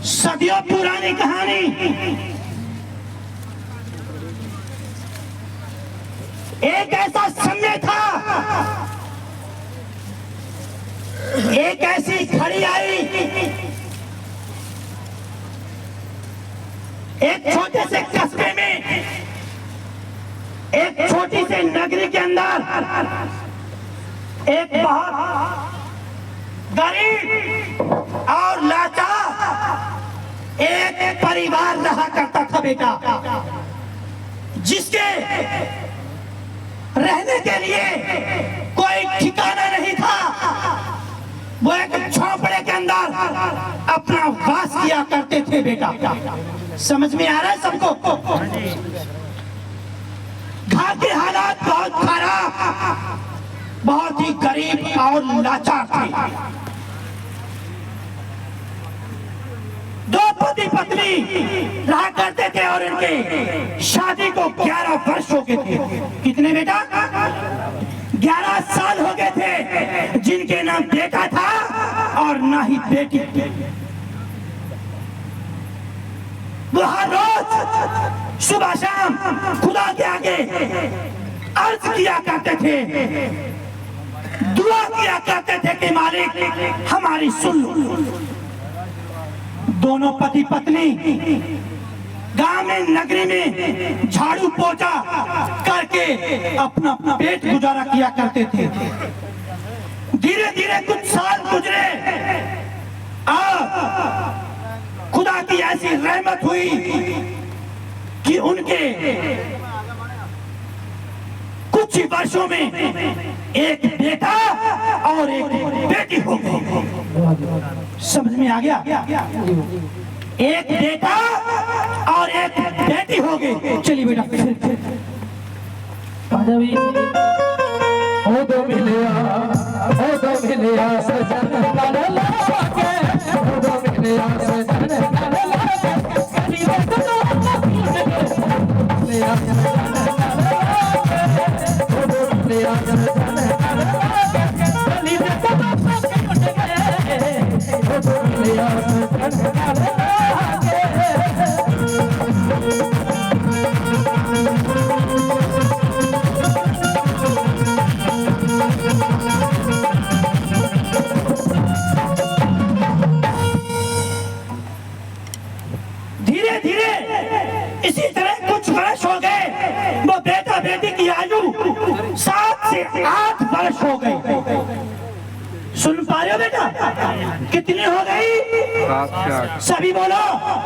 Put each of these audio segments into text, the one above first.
सदियों पुरानी कहानी। एक ऐसा समय था, एक ऐसी घड़ी आई, एक छोटे से कस्बे में, एक छोटी से नगरी के अंदर एक बहुत गरीब और लाचार एक परिवार रहा करता था बेटा, जिसके रहने के लिए कोई ठिकाना नहीं था। वो एक झोंपड़े के अंदर अपना वास किया करते थे बेटा। समझ में आ रहा है सबको? घर के हालात बहुत खराब, बहुत ही गरीब और लाचार थे। दो पति पत्नी रहा करते थे और इनके शादी को 11 वर्ष हो गए थे। कितने बेटा? 11 साल हो गए थे, जिनके ना बेटा था और ना ही बेटी। वो हर रोज सुबह शाम खुदा के आगे अर्ज किया करते थे, दुआ किया करते थे कि मालिक हमारी सुन लो। दोनों पति पत्नी गांव में, नगरी में झाड़ू पोछा करके अपना अपना पेट गुजारा किया करते थे। धीरे धीरे कुछ साल गुजरे और खुदा की ऐसी रहमत हुई कि उनके कुछ ही वर्षों में एक बेटा और एक बेटी हो गई। समझ में आ गया? एक बेटा और एक बेटी हो गई। चलिए बेटा, ओ दो मिलिया सजन कर लागे, ओ दो मिलिया सजन कर लागे, करीब तो मिलिया सजन कर लागे, ओ दो मिलिया सजन कर लागे, करीब तो मिल गए, ओ दो मिलिया सजन कर लागे। धीरे धीरे इसी तरह कुछ वर्ष हो गए। वो बेटा बेटी की आयु 7 से 8 वर्ष हो गई। सुन पा रहे हो बेटा? कितनी हो गई? 7 से 8। सभी बोलो।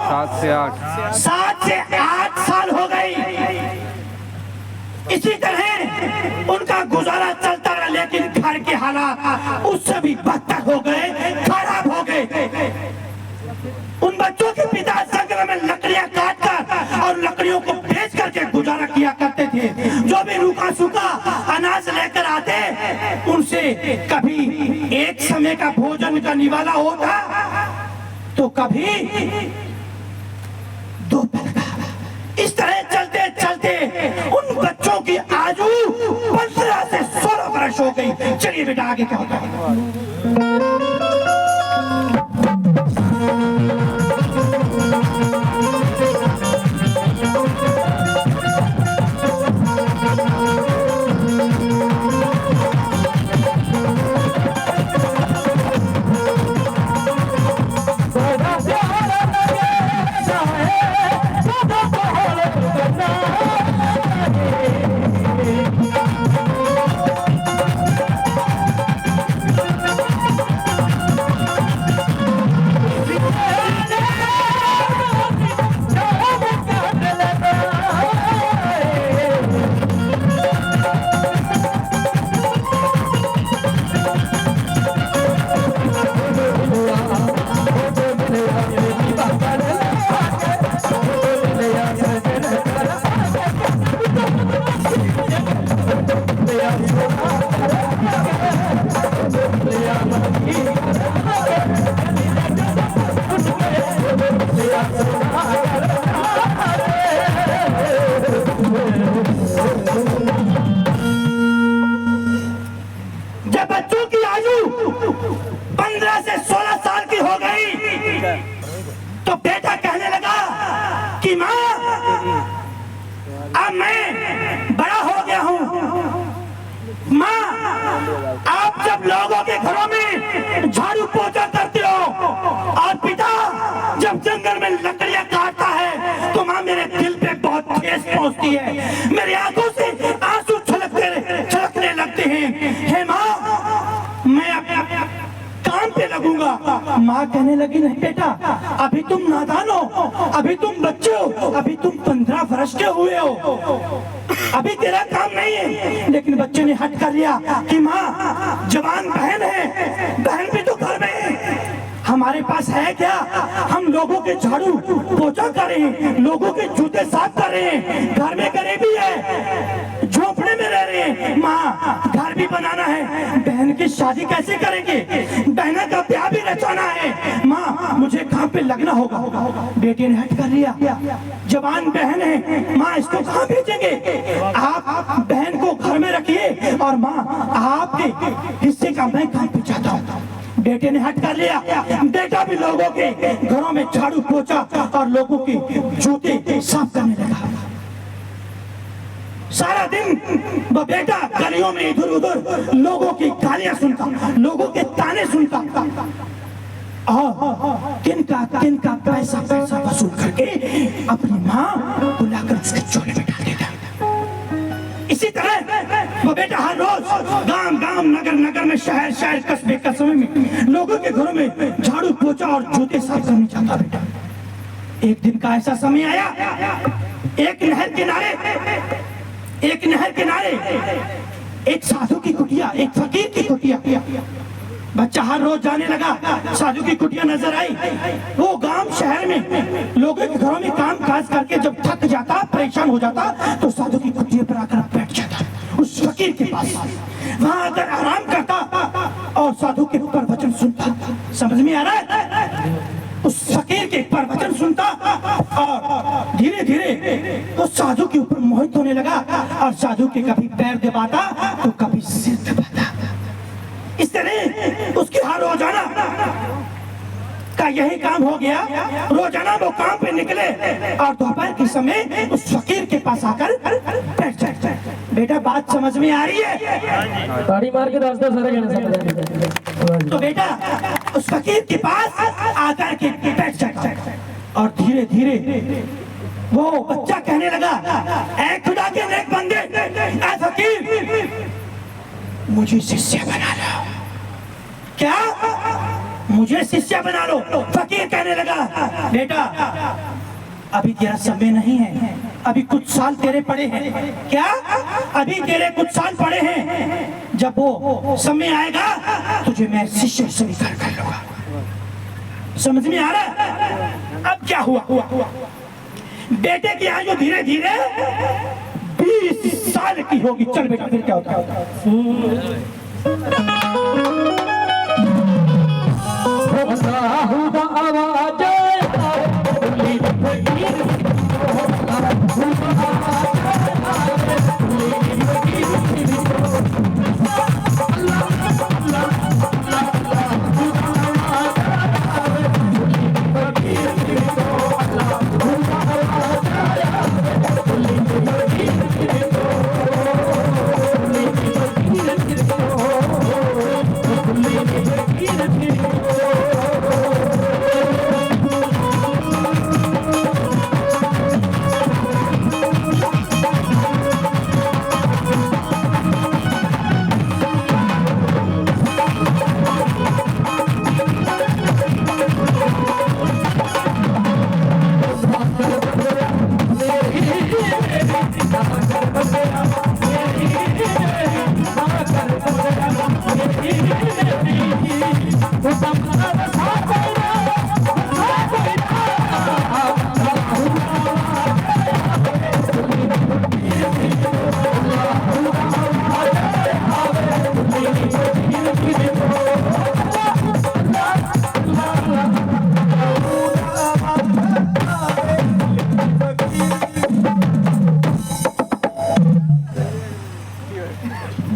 7 से 8। 7 से 8 साल हो गई। इसी तरह उनका गुजारा चलता रहा, लेकिन घर के हालात उससे भी बदतर हो गए, खराब हो गए। उन बच्चों के पिता जंगल में लकड़ियां काट कर और लकड़ियों को बेच करके गुजारा किया करते थे। जो भी रूखा सूखा अनाज लेकर आते, उनसे कभी एक समय का भोजन का निवाला होता तो कभी दोपहर का। इस तरह चलते चलते उन बच्चों की आयु 15 से 16 वर्ष हो गई। चलिए बेटा, आगे क्या होता है? माँ कहने लगी, नहीं बेटा, अभी तुम नादान हो, अभी तुम बच्चे हो, अभी तुम 15 वर्ष के हुए हो, अभी तेरा काम नहीं है। लेकिन बच्चे ने हट कर लिया कि माँ, जवान बहन है, बहन भी तो घर में है, हमारे पास है क्या? हम लोगों के झाड़ू पोछा कर रहे हैं, लोगों के जूते साफ कर रहे हैं, घर में गरीबी है, झोपड़े में रह रहे हैं। माँ, घर भी बनाना है, बहन की शादी कैसे करेंगे? बहना का ब्याह भी रचाना है। माँ, मुझे काम पे लगना होगा। बेटे ने हट कर लिया, जवान बहन है, माँ इसको कहाँ भेजेंगे? आप बहन को घर में रखिए और माँ, आपके हिस्से का मैं काम पे जाता हूँ। बेटे ने हट कर लिया, बेटा भी लोगों के घरों में झाड़ू पोछा और लोगों के जूते साफ करने लगा। सारा दिन वो बेटा गलियों में इधर उधर लोगों की गालियां सुनता, लोगों के ताने सुनता और तिनका पैसा वसूल करके अपनी माँ बुलाकर उसके चोले में डाल देता। इसी तरह वो बेटा हर रोज गांव नगर में शहर कस्बे में लोगों के घरों में झाड़ू पोछा और जूते साफ करने जाता। बेटा, एक दिन का ऐसा समय आया, एक नहर किनारे एक साधु की कुटिया, एक फकीर की कुटिया। बच्चा हर रोज जाने लगा, साधु की कुटिया नजर आई। वो गांव शहर में लोगों के घरों में काम काज करके जब थक जाता, परेशान हो जाता, तो साधु की कुटिया पर आकर बैठ जाता उस फकीर के पास। वहां आकर आराम करता और साधु के प्रवचन सुनता। समझ में आ रहा है? उस फकीर के प्रवचन सुनता और धीरे धीरे उस साधु के ऊपर मोहित होने लगा और साधु के कभी पैर दबाता तो कभी सिर दबाता। इस तरह उसकी हर रोजाना का यही काम हो गया। रोजाना वो काम पे निकले और दोपहर के समय उस फकीर के पास आकर बैठ जाते। बेटा, बात समझ में आ रही है? ताड़ी मार के रास्ता सारा कहना समझ। तो बेटा उस फकीर के पास आकर के बैठ जाता और धीरे धीरे वो बच्चा कहने लगा, ऐ खुदा के नेक बंदे, ऐ फकीर, मुझे शिष्य बना लो। क्या? मुझे शिष्य बना लो? फकीर कहने लगा, बेटा अभी तेरा समय नहीं है, अभी कुछ साल तेरे पड़े हैं। क्या? अभी तेरे कुछ साल पड़े हैं, जब वो समय आएगा तुझे मैं शिष्य स्वीकार कर लूंगा। समझ में आ रहा है? अब क्या हुआ? बेटे की आयु धीरे धीरे 20 साल की होगी। चल बेटा, फिर क्या होता है?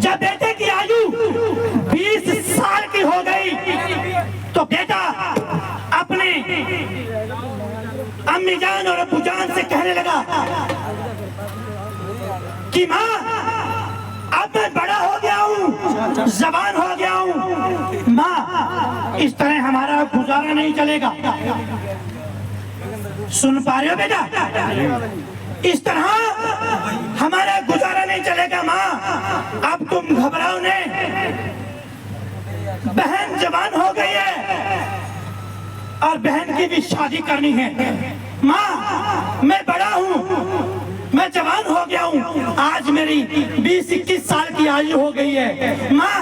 जब बेटे की आयु 20 साल की हो गई तो बेटा अपने अम्मी जान और अब्बू जान से कहने लगा कि माँ, अब मैं बड़ा हो गया हूँ, जवान हो गया हूँ। माँ, इस तरह हमारा गुजारा नहीं चलेगा। सुन पा रहे हो बेटा? इस तरह हमारा गुजारा नहीं चलेगा माँ। अब तुम घबराओ नहीं, बहन जवान हो गई है, और बहन की भी शादी करनी है। माँ, मैं बड़ा हूँ, मैं जवान हो गया हूँ, आज मेरी 20-21 साल की आयु हो गई है। माँ,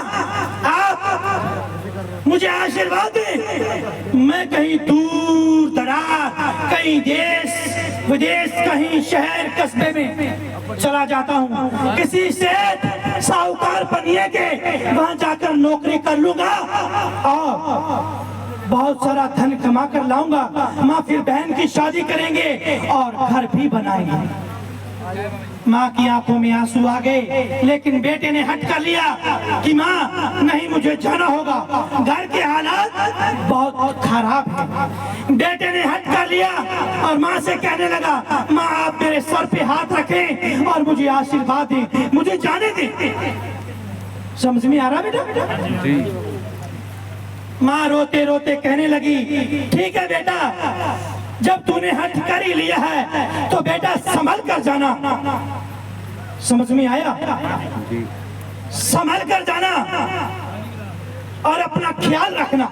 आप मुझे आशीर्वाद दें, मैं कहीं दूर दराज, कहीं देश विदेश, कहीं शहर कस्बे में चला जाता हूँ, किसी सेठ साहूकार बनिए के वहां जाकर नौकरी कर लूंगा और बहुत सारा धन कमा कर लाऊंगा। माँ, फिर बहन की शादी करेंगे और घर भी बनाएंगे। माँ की आंखों में आंसू आ गए, लेकिन बेटे ने हट कर लिया कि माँ नहीं, मुझे जाना होगा, घर के हालात बहुत खराब है। बेटे ने हट कर लिया और माँ से कहने लगा, माँ आप मेरे सर पे हाथ रखें और मुझे आशीर्वाद दें, मुझे जाने दें। समझ में आ रहा बेटा? जी। माँ रोते रोते कहने लगी, ठीक है बेटा, जब तूने हट कर ही लिया है तो बेटा संभल कर जाना। समझ में आया? जी। संभल कर जाना और अपना ख्याल रखना।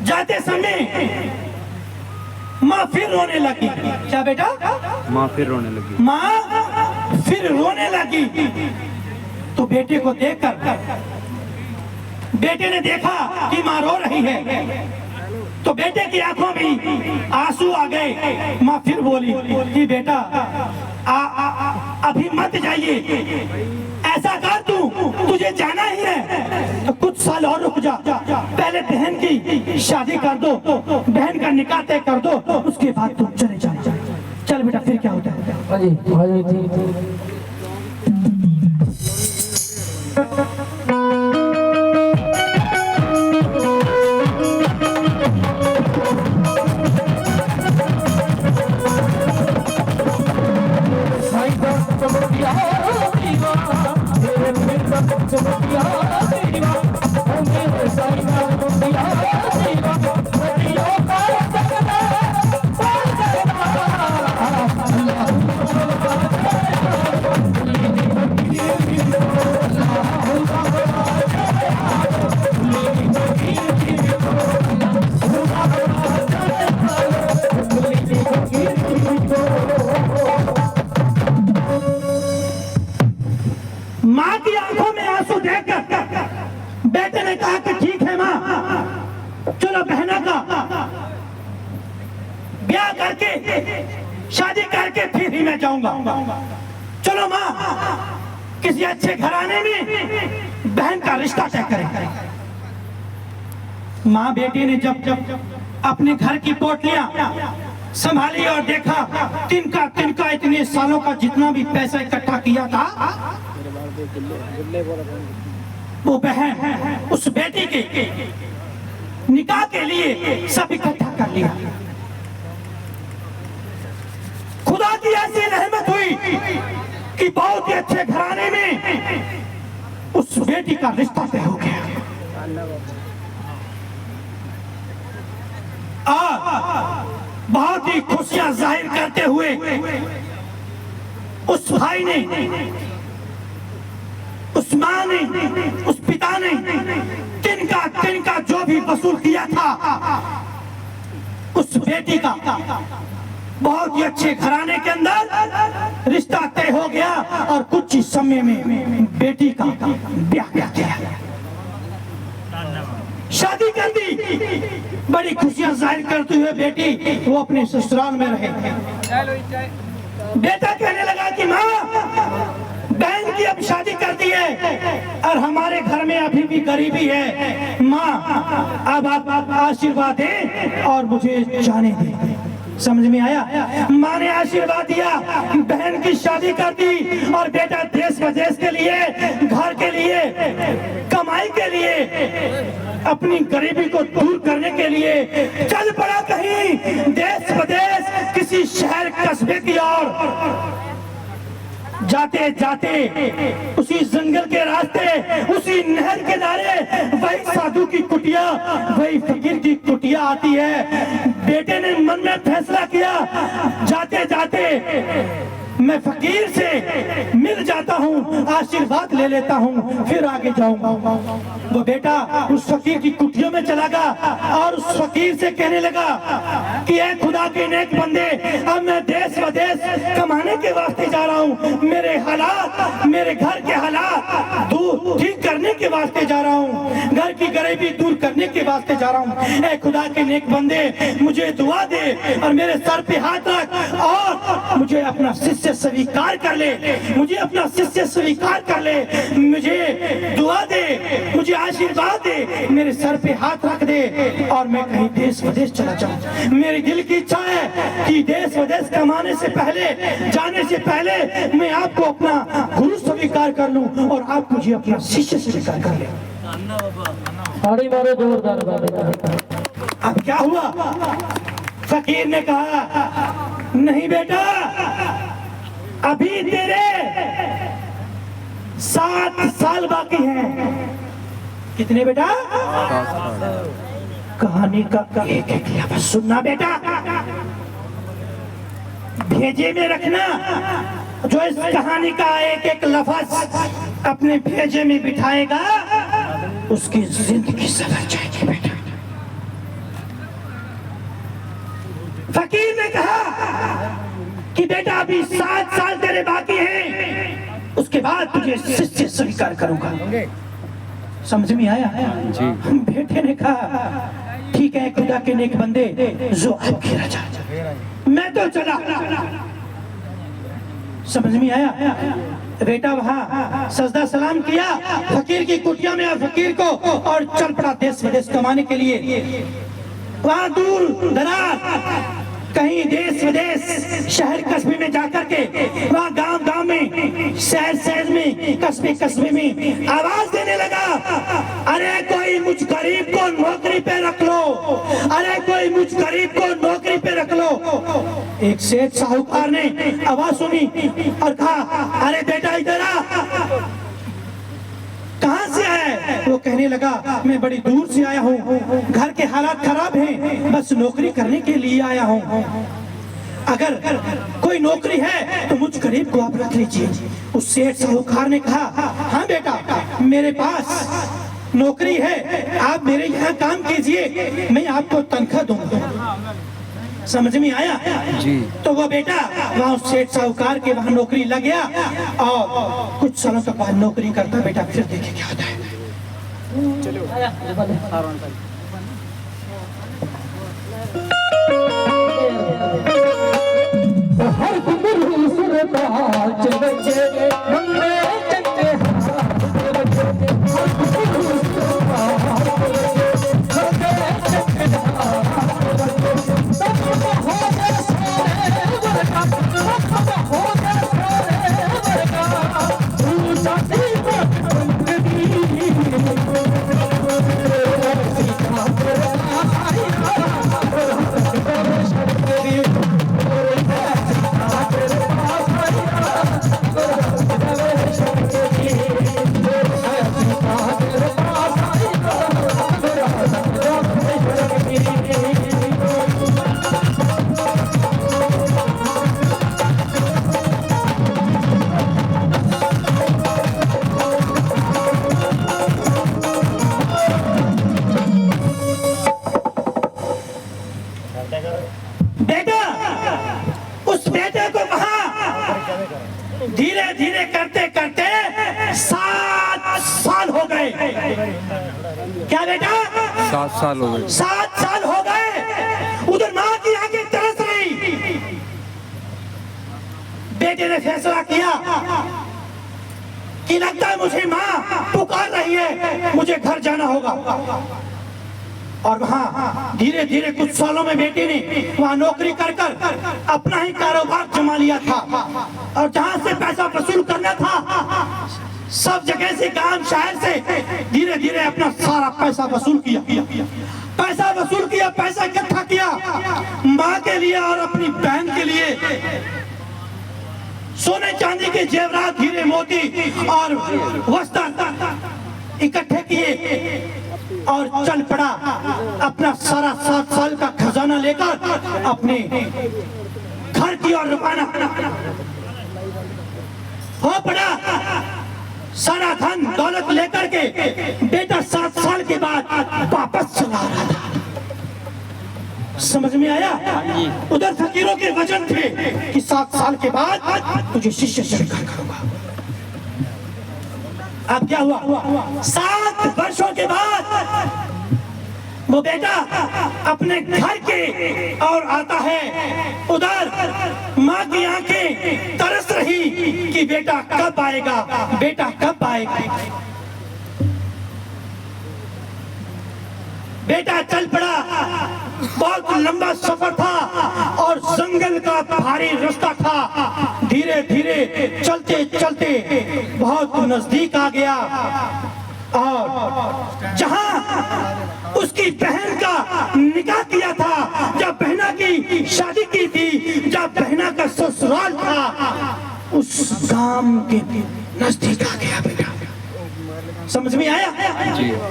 जाते समय माँ फिर रोने लगी। क्या बेटा? माँ फिर रोने लगी। माँ फिर रोने लगी तो बेटे को देखकर, बेटे ने देखा कि माँ रो रही है तो बेटे की आंखों में आंसू आ गए। माँ फिर बोली कि बेटा अभी मत जाइए, ऐसा कर तुझे जाना ही है तो कुछ साल और रुक जा, पहले बहन की शादी कर दो, बहन का निकाह तय कर दो, उसके बाद तुम चले जाना। चल बेटा, फिर क्या होता है? माँ की आंखों में आंसू देखकर बेटे ने कहा कि ठीक है माँ, चलो बहना का ब्याह करके शादी करके फिर ही मैं जाऊंगा। चलो माँ, किसी अच्छे घराने में बहन का रिश्ता तय करें। माँ बेटी ने जब अपने घर की पोटलियां संभाली और देखा तिनका इतने सालों का जितना भी पैसा इकट्ठा किया था वो बहन उस बेटी के निकाह के लिए सब इकट्ठा कर लिया। खुदा की ऐसी रहमत हुई कि बहुत ही अच्छे घराने में उस बेटी का रिश्ता तय हो गया। और बहुत ही खुशियां जाहिर करते हुए उस भाई ने, उस माँ ने, उस पिता ने तिनका जो भी वसूल किया था उस बेटी का बहुत ही अच्छे घराने के अंदर रिश्ता तय हो गया और कुछ ही समय में बेटी का ब्याह किया, शादी कर दी। बड़ी खुशियां जाहिर करते हुए बेटी वो अपने ससुराल में रहे। बेटा कहने लगा कि माँ, बहन की अब शादी कर दी है और हमारे घर में अभी भी गरीबी है। माँ अब आप आशीर्वाद दें और मुझे जाने दें। समझ में आया? माँ ने आशीर्वाद दिया, बहन की शादी कर दी और बेटा देश विदेश के लिए, घर के लिए, कमाई के लिए, अपनी गरीबी को दूर करने के लिए चल पड़ा कहीं देश विदेश, किसी शहर कस्बे की ओर। जाते जाते उसी जंगल के रास्ते, उसी नहर के किनारे वही साधु की कुटिया, वही फकीर की कुटिया आती है। बेटे ने मन में फैसला किया, जाते जाते मैं फकीर से मिल जाता हूँ, आशीर्वाद ले लेता हूँ, फिर आगे जाऊंगा। वो बेटा उस फकीर की कुटियों में चला गया और उस फकीर से कहने लगा कि ऐ खुदा के नेक बंदे, अब मैं देश विदेश कमाने के वास्ते जा रहा हूँ, मेरे हालात, मेरे घर के हालात दूर ठीक करने के वास्ते जा रहा हूँ, घर की गरीबी दूर करने के वास्ते जा रहा हूँ। ऐ खुदा के नेक बंदे, मुझे दुआ दे और मेरे सर पे हाथ रख और मुझे अपना शिष्य स्वीकार कर ले, मुझे अपना शिष्य स्वीकार कर ले, मुझे दुआ दे, मुझे आशीर्वाद दे, मेरे सर पे हाथ रख दे और मैं कहीं देश विदेश चला जाऊं। मेरी दिल की इच्छा है कि देश विदेश कमाने से पहले, जाने से पहले मैं आपको अपना गुरु स्वीकार कर लूं और आप मुझे अपना शिष्य स्वीकार कर ले। ताड़ी मारो जोरदार बात। अब क्या हुआ? फकीर ने कहा नहीं बेटा, अभी तेरे 7 साल बाकी हैं। कितने बेटा? कहानी का एक एक लफ्ज सुनना बेटा, भेजे में रखना। जो इस कहानी का एक एक लफ्ज अपने भेजे में बिठाएगा उसकी जिंदगी सवर जाएगी बेटा। फकीर ने कहा कि बेटा अभी 7 साल तेरे बाकी हैं, उसके बाद तुझे शिष्य स्वीकार करूंगा। समझ में आया? जी। बेटे ने कहा ठीक है खुदा के नेक बंदे, जो आपकी रजा, मैं तो चला। समझ में आया? बेटा वहाँ सजदा सलाम किया फकीर की कुटिया में और फकीर को, और चल पड़ा देश विदेश कमाने के लिए। वहाँ दूर दराज कहीं देश विदेश, शहर कस्बे में जाकर के, वहाँ गांव गांव में, शहर शहर में, कस्बे कस्बे में आवाज देने लगा, अरे कोई मुझ गरीब को नौकरी पे रख लो, अरे कोई मुझ गरीब को नौकरी पे रख लो। एक सेठ साहूकार ने आवाज सुनी और कहा अरे बेटा इधर आ। कहाँ से आया है? वो कहने लगा मैं बड़ी दूर से आया हूँ, घर के हालात खराब हैं, बस नौकरी करने के लिए आया हूँ। अगर कोई नौकरी है तो मुझ गरीब को आप रख लीजिए। उस सेठ साहूकार ने कहा हाँ बेटा, मेरे पास नौकरी है, आप मेरे यहाँ काम कीजिए, मैं आपको तनख्वाह दूंगा। समझ में आया? जी। तो वो बेटा वहाँ उस सेठ साहूकार के वहाँ नौकरी लग गया और कुछ सालों तक बाद नौकरी करता बेटा, फिर देखे क्या होता है। हर गुरु सुरताज बचे मंगे चंगे हाथ बचे, हर गुरु सुरताज बचे मंगे चंगे हाथ बचे। सब हो गए सारे वर्गा, सब हो गए सारे वर्गा, तू जाती बात बंदगी सीखा तेरा बेटा, उस बेटे को वहां धीरे धीरे करते करते 7 साल हो गए। क्या बेटा? 7 साल हो गए। 7 साल हो गए। उधर माँ की आंखें तरस रही। बेटे ने फैसला किया कि लगता है मुझे माँ पुकार रही है, मुझे घर जाना होगा। और वहाँ धीरे धीरे कुछ सालों में बेटे ने वहाँ नौकरी कर कर अपना ही कारोबार जमा लिया था, और जहाँ से पैसा वसूल करना था सब जगह से, गांव शहर से धीरे धीरे अपना सारा पैसा वसूल किया, पैसा वसूल किया, पैसा इकट्ठा किया माँ के लिए और अपनी बहन के लिए। सोने चांदी के जेवरात, हीरे मोती और वस्त्र इकट्ठे किए और चल पड़ा अपना सारा 7 साल का खजाना लेकर अपने घर की ओर रवाना। हो पड़ा सारा धन दौलत लेकर के बेटा 7 साल के बाद वापस चला रहा था। समझ में आया? उधर फकीरों के वचन थे कि 7 साल के बाद तुझे शिष्य स्वीकार करूंगा। अब क्या हुआ? 7 वर्षों के बाद वो बेटा अपने घर के और आता है। उधर माँ की आंखें तरस रही कि बेटा कब आएगा, बेटा कब आएगा। बेटा चल पड़ा। बहुत लंबा सफर था और जंगल का भारी रास्ता था। धीरे धीरे चलते चलते बहुत नजदीक आ गया और जहां उसकी बहन का निकाह किया था, जब बहना की शादी की थी, जब बहना का ससुराल था, उस गांव के नजदीक आ गया बेटा। समझ में आया?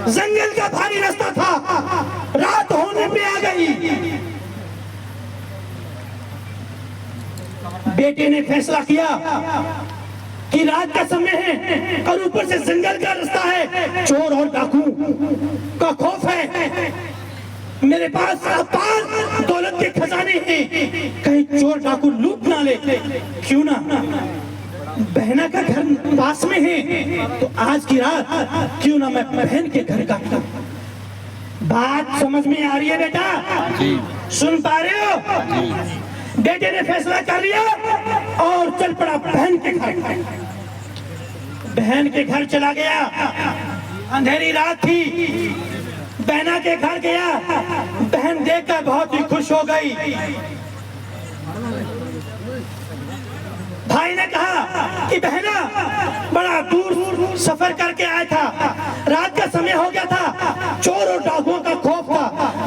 जंगल का भारी रास्ता था, रात होने पे आ गई। बेटे ने फैसला किया कि रात का समय है और ऊपर से जंगल का रास्ता है, चोर और डाकू का खौफ है। मेरे पास अपार दौलत के खजाने हैं, कहीं चोर डाकू लूट ना ले। क्यों ना, बहना का घर पास में है, तो आज की रात क्यों ना मैं बहन के घर का। बात समझ में आ रही है बेटा? सुन पा रहे हो? बेटे ने फैसला कर लिया और चल पड़ा बहन के घर। बहन के घर चला गया। अंधेरी रात थी, बहना के घर गया। बहन देखकर बहुत ही खुश हो गई। भाई ने कहा कि बहना, बड़ा दूर सफर करके आया था, रात का समय हो गया था, चोर और डाकुओं का खौफ था,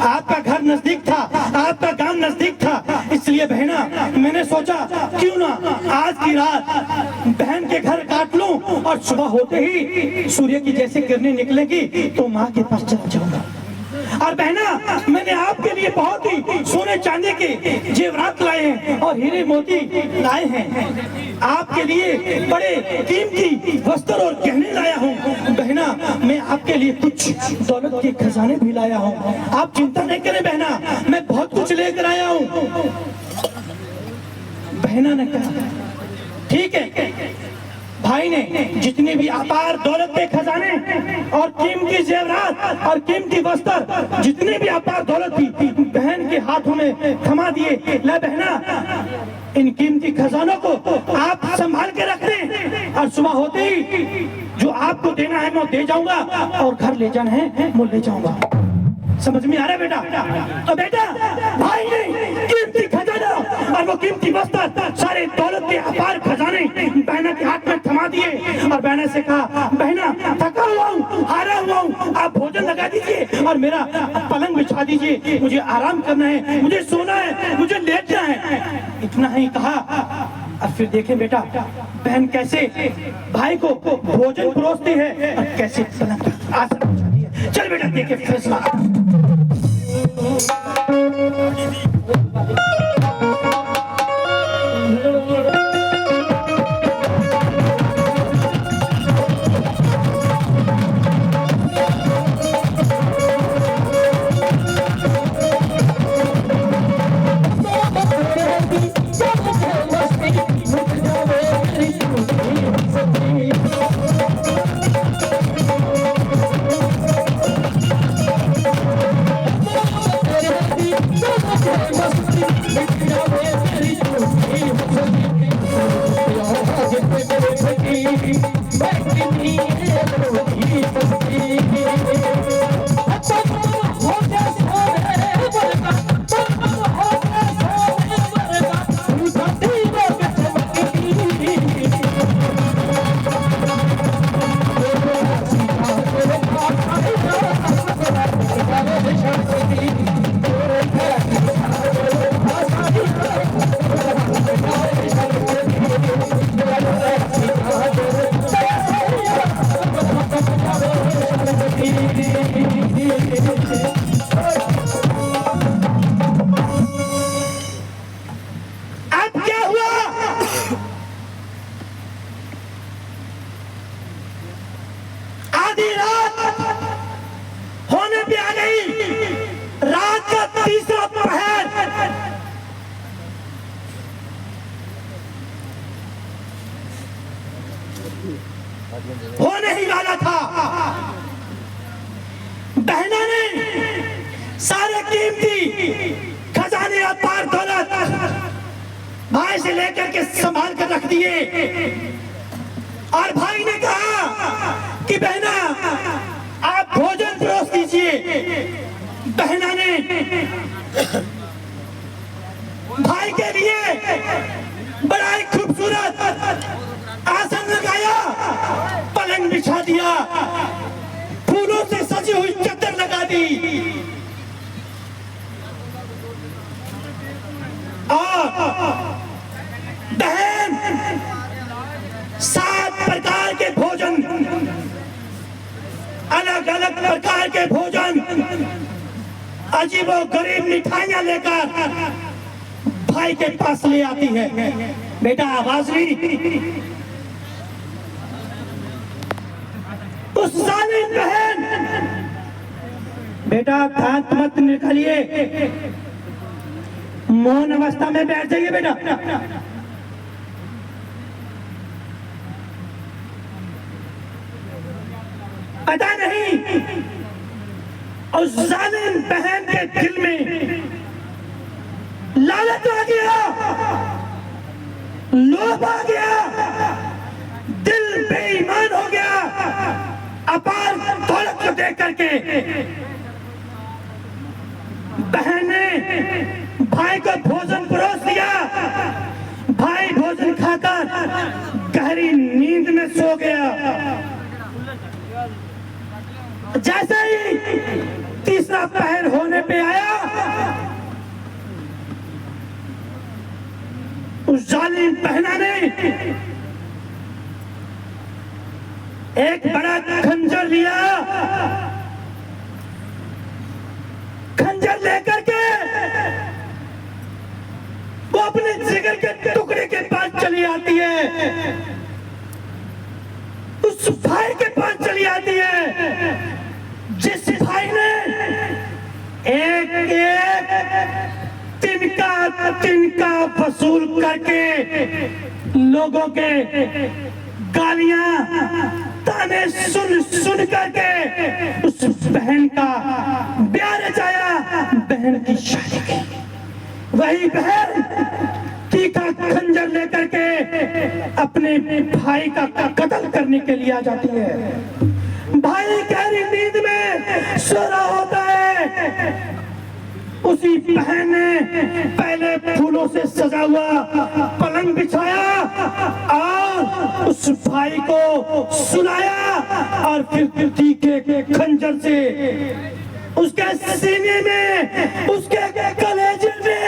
आपका घर नजदीक था, आपका गांव नजदीक था, इसलिए बहना मैंने सोचा क्यों ना आज की रात बहन के घर काट लूं और सुबह होते ही सूर्य की जैसे किरणें निकलेगी तो माँ के पास चला जाऊंगा। और बहना, मैंने आपके लिए बहुत ही सोने चांदी के जेवरात लाए हैं और हीरे मोती लाए हैं। आपके लिए बड़े कीमती वस्त्र और गहने लाया हूँ। बहना, मैं आपके लिए कुछ दौलत के खजाने भी लाया हूँ। आप चिंता नहीं करें बहना, मैं बहुत कुछ लेकर आया हूँ। बहना ने कहा ठीक है। भाई ने जितनी भी अपार दौलत के खजाने और कीमती जेवरात और कीमती वस्त्र, जितनी भी अपार दौलत थी, बहन के हाथों में थमा दिए। ले बहना, इन कीमती खजानों को आप संभाल के रख दें और सुबह होते ही जो आपको देना है मैं दे जाऊंगा और घर ले जाना है मैं ले जाऊंगा। समझ में आ रहा है बेटा? तो बेटा भाई ने कीमती खजाना और वो कीमती वस्त्र, सारे दौलत के अपार खजाने बहना के हाथ में थमा दिए और बहना से कहा, बहना थका हुआ हूँ, हारा हुआ हूँ, आप भोजन लगा दीजिए और मेरा पलंग बिछा दीजिए, मुझे आराम करना है, मुझे सोना है, मुझे लेटना है। इतना ही कहा। अब फिर देखें बेटा, बहन कैसे भाई को भोजन परोसती है और कैसे पलंग पर आसन बिछाती है। चल बेटा देखे फैसला। होने ही वाला था। बहनों ने सारे कीमती खजाने और पार दौलत भाई से लेकर के संभाल कर रख दिए और भाई ने कहा कि बहना आप भोजन परोस दीजिए। बहना ने भाई के लिए बड़ा ही खूबसूरत आसन लगाया, पलंग बिछा दिया, फूलों से सजी हुई चद्दर लगा दी और बहन 7 प्रकार के भोजन, अलग अलग प्रकार के भोजन, अजीबो गरीब मिठाइयां लेकर भाई के पास ले आती है। बेटा आवाज नहीं, उस जालिम बहन, बेटा दांत मत निकालिए, मौन अवस्था में बैठ जाइए बेटा। पता नहीं उस जालिम बहन के दिल में लालच आ गया, लोभ आ गया, दिल बेईमान हो गया अपार दौलत को देख करके। बहन ने भाई को भोजन परोस दिया, भाई भोजन खाकर गहरी नींद में सो गया। जैसे ही तीसरा पहर होने पे आया, उस जालिम बहना ने एक बड़ा खंजर लिया, खंजर लेकर के वो अपने जिगर के टुकड़े के पास चली आती है, उस भाई के पास चली आती है जिस भाई ने एक एक तिनका वसूल करके लोगों के गालियां ताने सुन सुन करके उस बहन का ब्याह रचाया, बहन की शादी की। वही बहन तीखा खंजर लेकर के अपने भाई का कत्ल करने के लिए आ जाती है। भाई गहरी नींद में सो रहा होता है, उसी बहन ने पहले फूलों से सजा हुआ पलंग बिछाया और उस भाई को सुलाया और फिर तीखे खंजर से उसके सीने में, उसके कलेजे में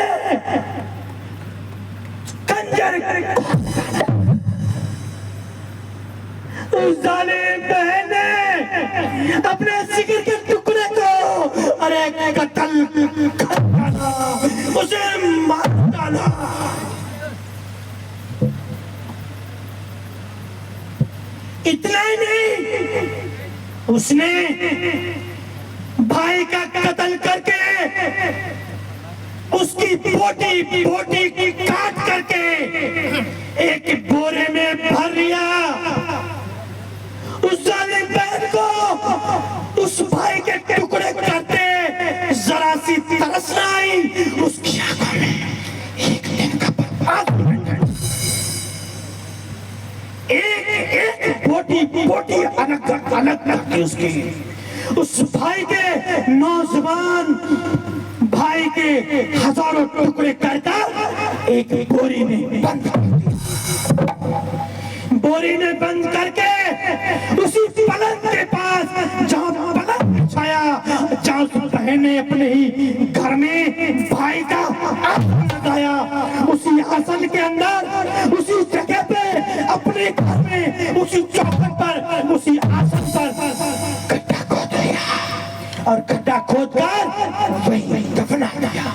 खंजर उस जालिम बहन ने अपने जिगर के टुकड़े को अरे कत्ल कर डाला, उसे मार डाला। इतना ही नहीं, उसने भाई का कत्ल करके उसकी बोटी बोटी काट करके एक बोरे में भर लिया। उस जालिम बहन को उस भाई के टुकड़े करते जरा सी तरस न आई, उसकी आंखों में एक दिन का एक बोटी अलग अलग करके उसकी उस भाई के नौजवान भाई के हजारों टुकड़े करकर एक बोरी में बंद कर दिया। बोरी में बंद करके उसी पलंग के पास जहां पलंग बिछाया, जहां उस बहन ने अपने ही घर में भाई का आसन लगाया, उसी आसन के अंदर उसी जगह पे अपने घर में उसी चौखट पर उसी आसन पर गड्ढा खोद दिया और गड्ढा खोद कर वही दफना दिया,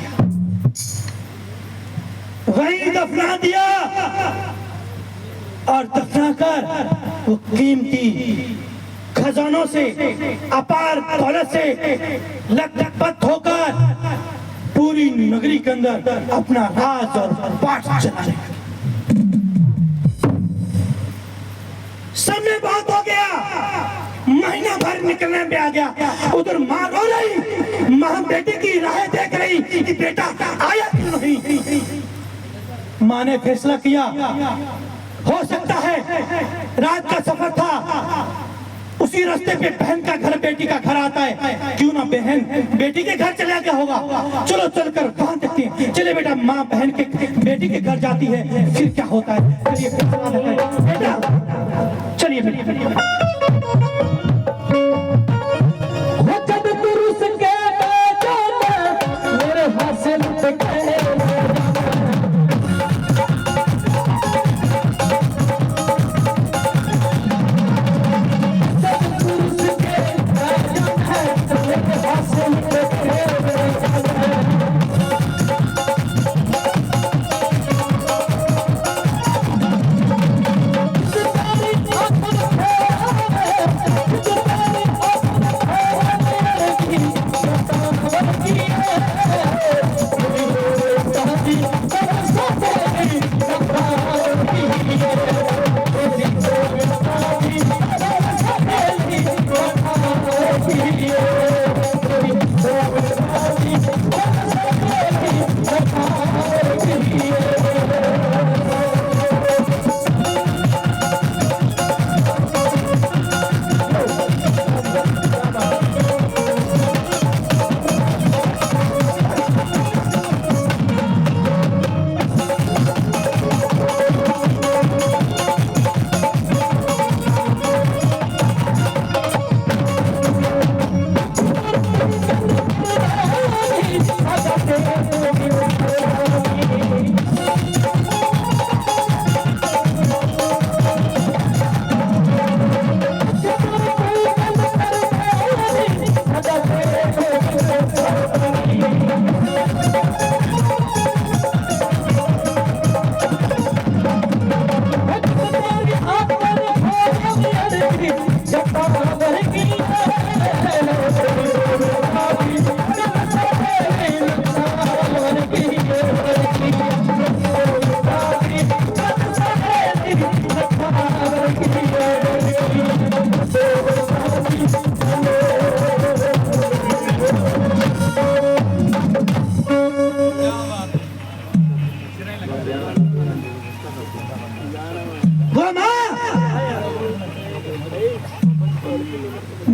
वही दफना दिया। और दफना कर वो कीमती खजानों से, अपार दौलत से लथपथ होकर पूरी नगरी के अंदर अपना राज और पाठ चलाने लगे। समय बहुत हो गया, महीना भर निकलने में आ गया। उधर माँ रो रही, माँ बेटे की राह देख रही कि बेटा आया क्यों नहीं। माँ ने फैसला किया, हो सकता है रात का सफर था, उसी रास्ते पे बहन का घर बेटी का घर आता है, क्यों ना बहन बेटी के घर चला गया होगा। चलो चलकर वहां देखते हैं। चले बेटा, माँ बहन के बेटी के घर जाती है, फिर क्या होता है। चलिए फैसला लेते हैं बेटा, चलिए बेटा। हो जब पुरुष के बेटा मेरे हासिल पे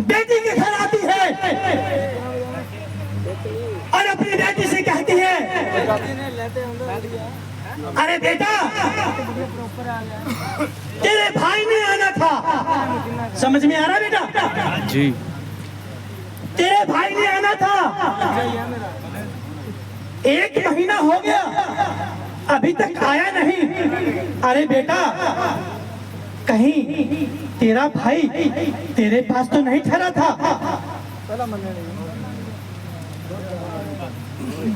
बेटी के घर आती है और अपनी बेटी से कहती है, अरे बेटा तेरे भाई ने आना था। समझ में आ रहा बेटा? जी। तेरे भाई ने आना था, 1 महीना हो गया अभी तक आया नहीं। अरे बेटा कहीं तेरा भाई तेरे पास तो नहीं ठहरा था?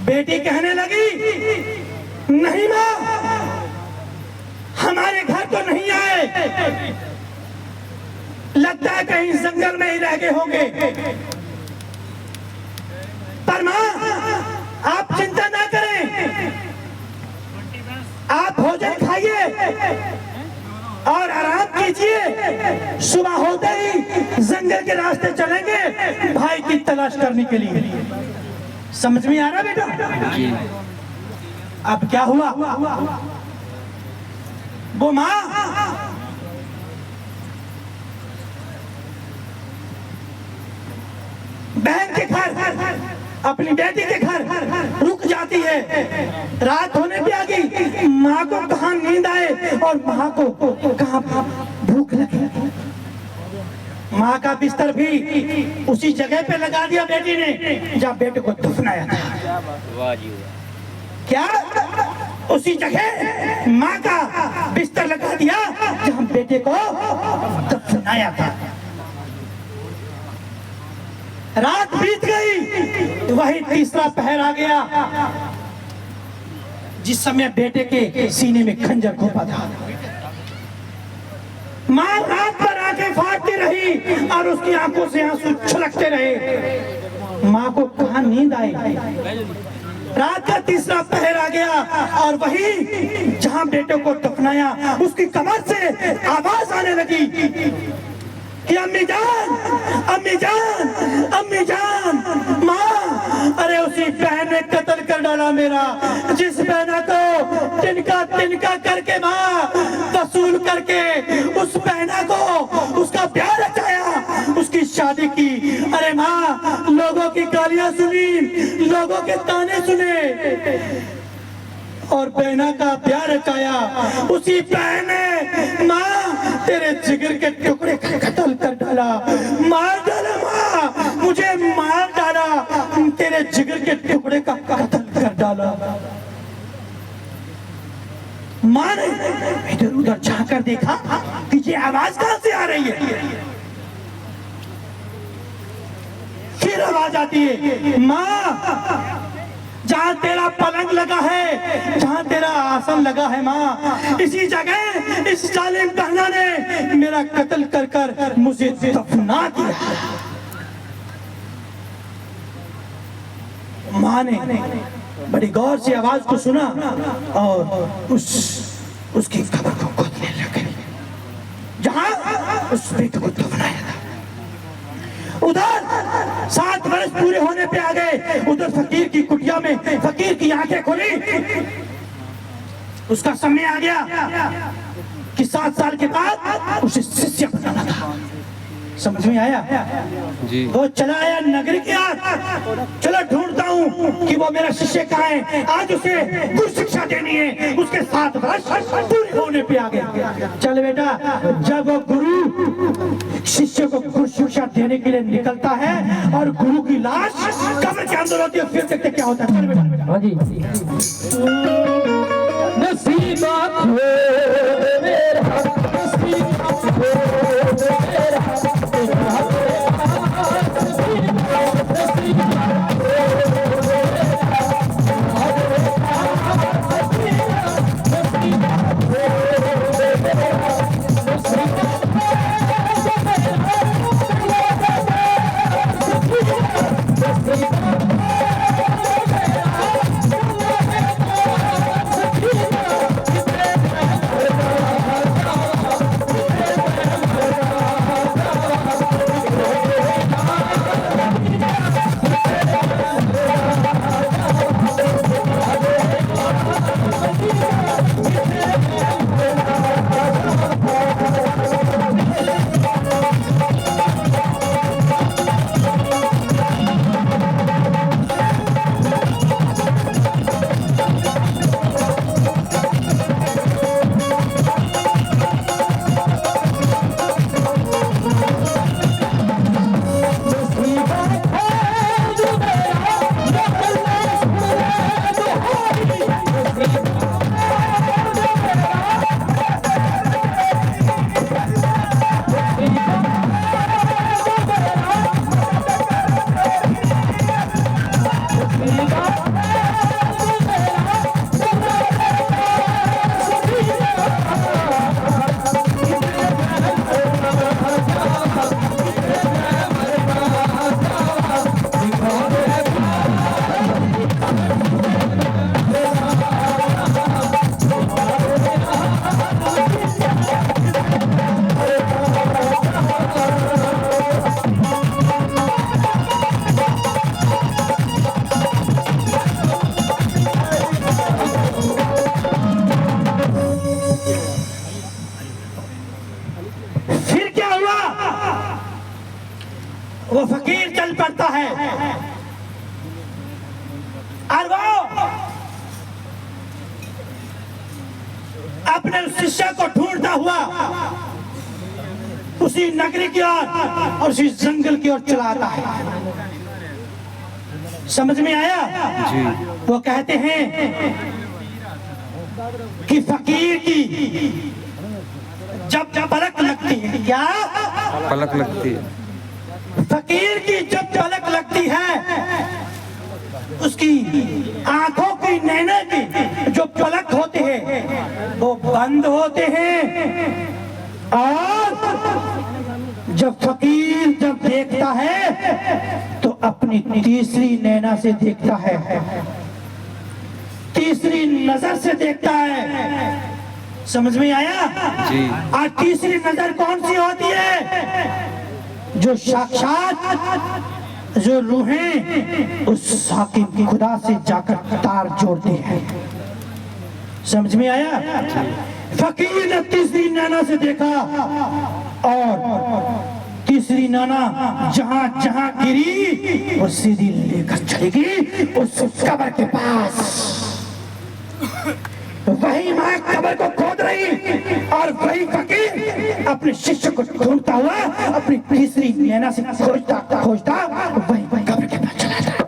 बेटी कहने लगी, नहीं माँ, हमारे घर तो नहीं आए, लगता है कहीं जंगल में ही रह गए होंगे। पर माँ आप चिंता ना करें, आप भोजन खाइए और आराम कीजिए। सुबह होते ही जंगल के रास्ते चलेंगे भाई की तलाश करने के लिए। समझ में आ रहा बेटा? जी। अब क्या हुआ? वो माँ बहन के घर, अपनी बेटी के घर रुक जाती है। रात होने पे आ गई, माँ को कहाँ नींद आए और माँ को कहाँ भूख लगे। माँ का बिस्तर भी उसी जगह पे लगा दिया बेटी ने जहाँ बेटे को दफनाया था। क्या उसी जगह माँ का बिस्तर लगा दिया जहाँ बेटे को दफनाया था। रात बीत गई, वही तीसरा पहर आ गया जिस समय बेटे के सीने में खंजर घोंपा था। माँ रात भर आंखें फाड़ती रही और उसकी आंखों से आंसू छलकते रहे। माँ को कहाँ नींद आई। रात का तीसरा पहर आ गया और वही जहां बेटे को दफनाया उसकी कमर से आवाज आने लगी कि अम्मी जान, अम्मी जान, अम्मी जान, माँ। अरे उसी बहन ने कत्ल कर डाला मेरा, जिस बहना को तिनका तिनका करके माँ वसूल करके उस बहना को उसका ब्याह रचाया, उसकी शादी की। अरे माँ, लोगों की गालियां सुनी, लोगों के ताने सुने और बहना का ब्याह रचाया। उसी बहन ने माँ तेरे जिगर के टुकड़े कत्ल कर डाला, मार डाला माँ, मुझे मार डाला, तेरे जिगर के टुकड़े का कत्ल कर डाला। माँ ने इधर उधर झांकर देखा कि ये आवाज कहां से आ रही है। फिर आवाज आती है, माँ जहाँ तेरा पलंग लगा है, जहाँ तेरा आसन लगा है माँ, इसी जगह इस जालिम बहना ने मेरा कत्ल कर कर मुझे दफना दिया। माँ ने बड़ी गौर से आवाज को सुना और उसकी कब्र को खोदने लगे जहाँ उस बेटे को दफनाया था। उधर 7 वर्ष पूरे होने पे आ गए। उधर फकीर की कुटिया में फकीर की आंखें खुली, उसका समय आ गया कि 7 साल के बाद उसे शिष्य बनाना था। समझ में आया जी। तो चला आया नगरी की यार, चलो ढूंढता हूँ कि वो मेरा शिष्य कहाँ है, आज उसे गुरु शिक्षा देनी है। उसके 7 वर्ष पूरे होने पे आ गया। चल बेटा, जब वो गुरु शिष्य को गुरु शिक्षा देने के लिए निकलता है और गुरु की लाश कब्र के अंदर होती है, फिर देखते क्या होता है। चल बेटा। हाँ जी। नसीबा खो मेरा, नसीबा खो मेरा, वो फकीर चल पड़ता है और वो अपने शिष्य को ढूंढता हुआ उसी नगरी की ओर और उसी जंगल की ओर चला आता है। समझ में आया जी। वो कहते हैं कि फकीर की जब पलक लगती है, क्या पलक लगती है, फकीर की जब पलक लगती है उसकी आंखों की नैना की जो पलक होते हैं वो बंद होते हैं और जब फकीर जब देखता है तो अपनी तीसरी नैना से देखता है, तीसरी नजर से देखता है। समझ में आया? जी। आज तीसरी नजर कौन सी होती है? जो साक्षात जो रूहें उस हाकिम खुदा से जाकर तार जोड़ते हैं। समझ में आया? फकीर ने तीसरी नैना से देखा और तीसरी नाना जहां जहां गिरी वो सीधी लेकर चलेगी उस कब्र के पास। वही मां कब्र को खोद रही और वही फकीर अपने शिष्य को ढूंढता हुआ अपनी तीसरी नैना से खोजता खोजता वही कब्र के पास चला जाता।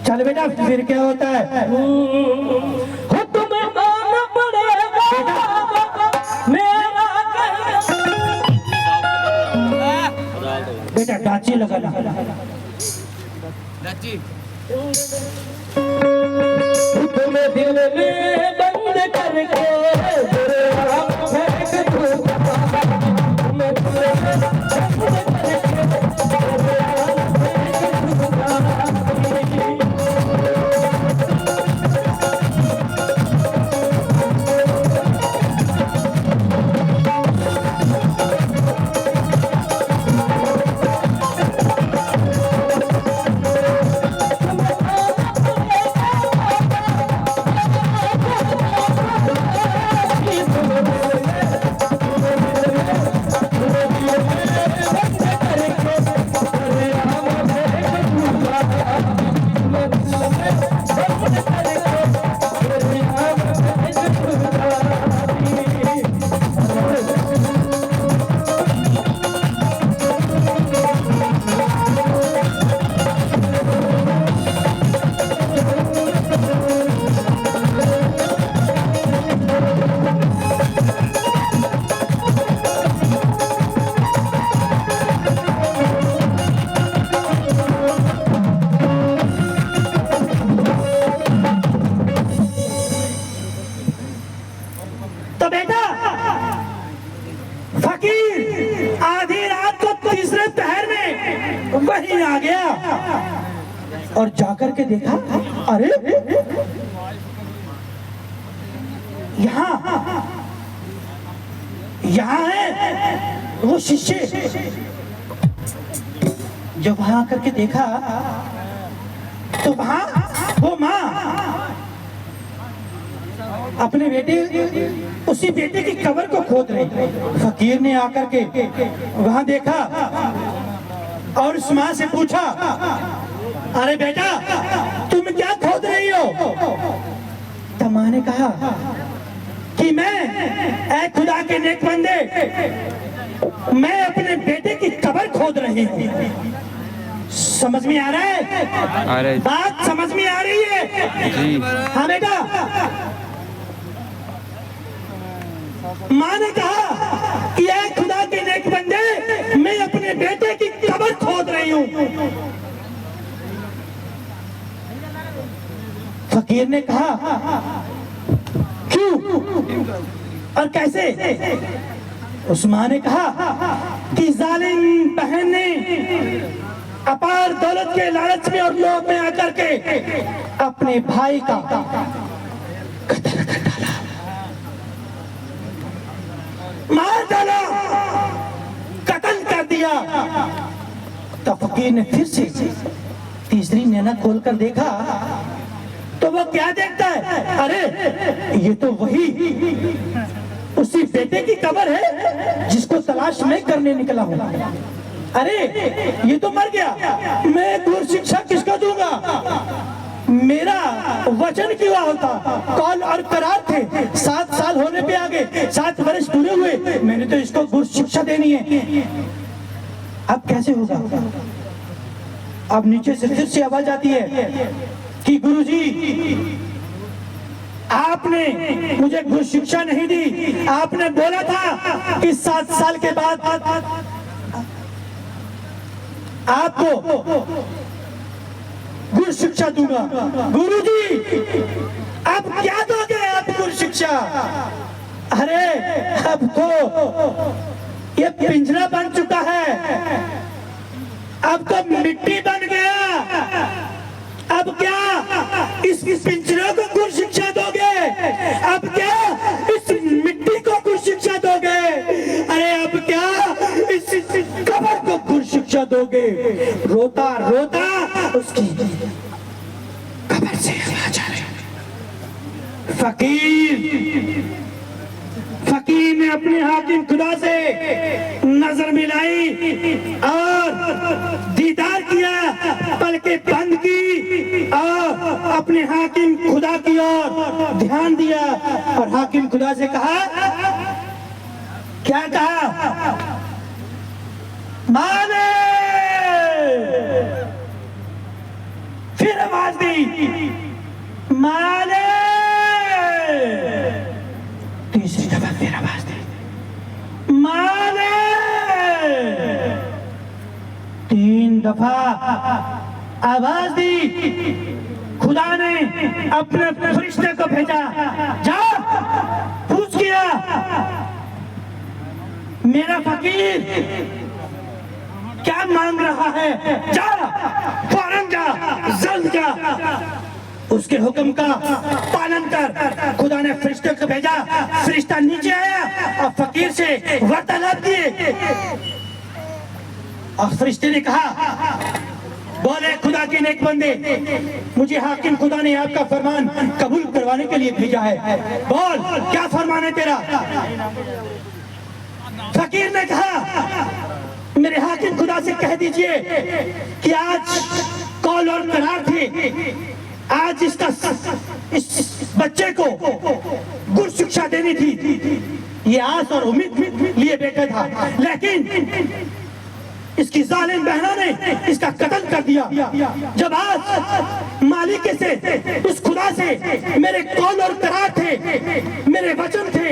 चल बेटा, फिर क्या होता है? हो तुम्हें मानना पड़ेगा मेरा बेटा डाची लगाना। तुम्हें दिल में बंद करके तेरे आँख फेंक दूंगा। तुम्हें दिल में बंद करके तेरे आँख फेंक दूंगा। तो बेटा फकीर आधी रात को तीसरे पहर में वहीं आ गया और जाकर के देखा, अरे यहाँ है वो शिष्य। जब वहां आकर के देखा तो वहां वो माँ अपने बेटे उसी बेटे की कब्र को खोद रही। फकीर ने आकर के वहां देखा और उस माँ से पूछा, अरे बेटा तुम क्या खोद रही हो? तो माँ ने कहा कि मैं ऐ खुदा के नेक बंदे, मैं अपने बेटे की कब्र खोद रही हूँ। समझ में आ रहा है? आ रहा है बात समझ में आ रही है? जी। हाँ बेटा। माँ ने कहा कि ऐ खुदा के नेक बंदे, मैं अपने बेटे की कब्र खोद रही हूँ। फकीर ने कहा क्यों और कैसे? उस माँ ने कहा कि जालिम बहन ने अपार दौलत के लालच में और लोभ में आकर के अपने भाई का कत्ल कर डाला, मार डाला, कत्ल कर दिया। तो फकीर ने फिर से तीसरी नैना खोलकर देखा तो वो क्या देखता है? अरे ये तो वही उसी बेटे की कब्र है जिसको तलाश मैं करने निकला हूँ। अरे ये तो मर गया, मैं गुरु शिक्षा किसको दूंगा? मेरा वचन क्यों होता, कॉल और करार थे, 7 साल होने पे आ गए, 7 वर्ष पूरे हुए, मैंने तो इसको गुरु शिक्षा देनी है। अब कैसे होगा? अब नीचे से फिर से आवाज आती है कि गुरुजी आपने मुझे गुरु शिक्षा नहीं दी, आपने बोला था कि 7 साल के बाद आपको गुरु शिक्षा दूंगा। गुरुजी अब क्या दोगे आप गुरु शिक्षा? अरे अब तो ये पिंजरा बन चुका है, अब तो मिट्टी बन गया। अब क्या इस पिंजरे को गुरु शिक्षा दोगे? अब क्या इस मिट्टी को गुरु शिक्षा दोगे? अरे अब क्या इस कब्र को गुरु शिक्षा दोगे? रोता रोता उसकी कब्र से आवाज आ रही। फकीर ने अपने हाकिम खुदा से नजर मिलाई और दीदार किया, पलकें बंद की और अपने हाकिम खुदा की ओर ध्यान दिया और हाकिम खुदा से कहा, क्या कहा? माने। फिर आवाज दी, माने। तीसरी दफा फिर आवाज दी, माने। 3 दफा आवाज दी। खुदा ने अपने फरिश्ते को भेजा, जा पूछ किया, मेरा फकीर क्या मांग रहा है? जा, फौरन जा, जल्द जा, उसके हुक्म का पालन कर। खुदा ने फरिश्ते को भेजा, फरिश्ता नीचे आया और फकीर से वार्तालाप किए और फरिश्ते ने कहा, बोले खुदा के नेक बंदे, मुझे हाकिम खुदा ने आपका फरमान कबूल करवाने के लिए भेजा है, बोल क्या फरमान है तेरा? फकीर ने कहा, मेरे हाकिम खुदा से कह दीजिए कि आज कौल और करार थे, आज इस बच्चे को गुरु शिक्षा देनी थी, ये आस और उम्मीद लिए बैठा था, लेकिन इसकी जालिम बहनों ने इसका कत्ल कर दिया। जब आज मालिक से, उस खुदा से मेरे कौल और करार थे, मेरे वचन थे,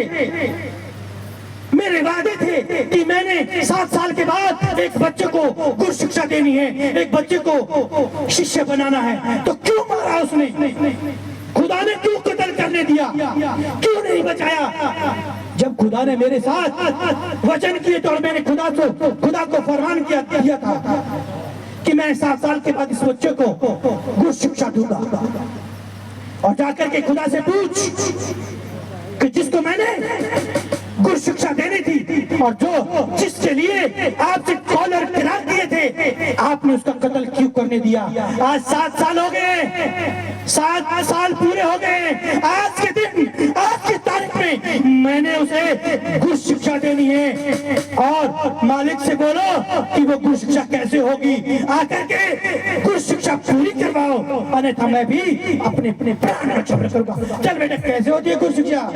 मेरे वादे थे कि मैंने 7 साल के बाद एक बच्चे को गुरु शिक्षा देनी है, एक बच्चे को शिष्य बनाना है, तो क्यों मारा उसने? खुदा ने क्यों कत्ल करने दिया? क्यों नहीं बचाया? जब खुदा ने मेरे साथ वचन किए तो मैंने खुदा को फरमान किया था कि मैं 7 साल के बाद इस बच्चे को गुरु शिक्षा दूंगा। और जाकर के खुदा से पूछ कि जिसको मैंने गुरु शिक्षा देनी थी और जिसके लिए आपसे कॉल और करार दिए थे, आपने उसका कत्ल क्यों करने दिया? आज 7 साल हो गए, 7 साल पूरे हो गए। आज के दिन, आज की तारीख में मैंने उसे गुरु शिक्षा देनी है और मालिक से बोलो कि वो गुरु शिक्षा कैसे होगी, आकर के गुरु शिक्षा पूरी करवाओ, अन्यथा मैं भी अपने प्राण रक्षा करूंगा। चल बेटा, कैसे होती है गुरु शिक्षा?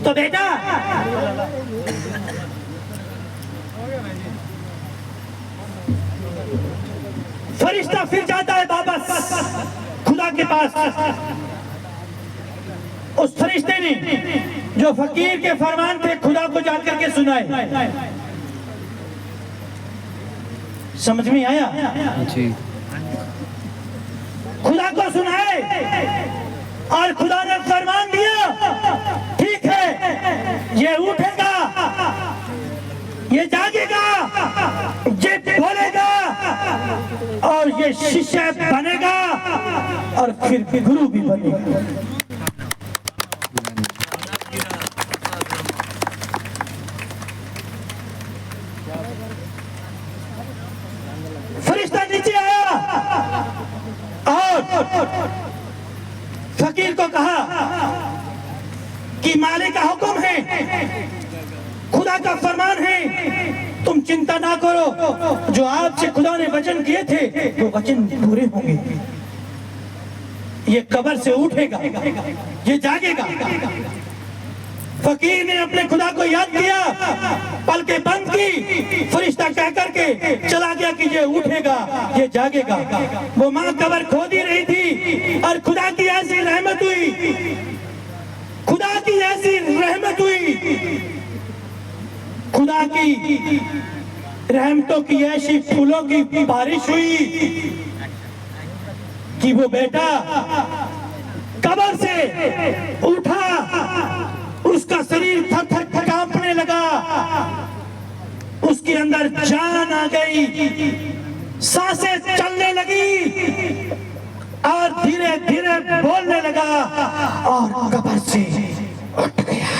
तो बेटा फरिश्ता फिर जाता है वापस खुदा के पास। उस फरिश्ते ने जो फकीर के फरमान थे खुदा को जाकर के सुनाए। समझ में आया? जी। खुदा को सुनाए और खुदा ने फरमान दिया, ठीक है ये उठेगा, ये जागेगा, ये बोलेगा और ये शिष्य बनेगा और फिर गुरु भी बनेगा। फरिश्ता नीचे आया और फकीर को कहा कि मालिक का हुक्म है, खुदा का फरमान है, तुम चिंता ना करो, जो आपसे खुदा ने वचन किए थे वो वचन पूरे होंगे। ये कब्र से उठेगा, ये जागेगा। फकीर ने अपने खुदा को याद किया, पलकें बंद की, फरिश्ता कह करके चला गया कि ये उठेगा, ये जागेगा। वो माँ कब्र खोद ही रही थी और खुदा की ऐसी रहमत हुई, खुदा की ऐसी रहमत हुई, खुदा की रहमतों की ऐसी फूलों की बारिश हुई कि वो बेटा कब्र से उठा, उसका शरीर थर थर कांपने लगा, उसके अंदर जान आ गई, सांसें चलने लगी और धीरे धीरे बोलने लगा और कब्र से उठ गया।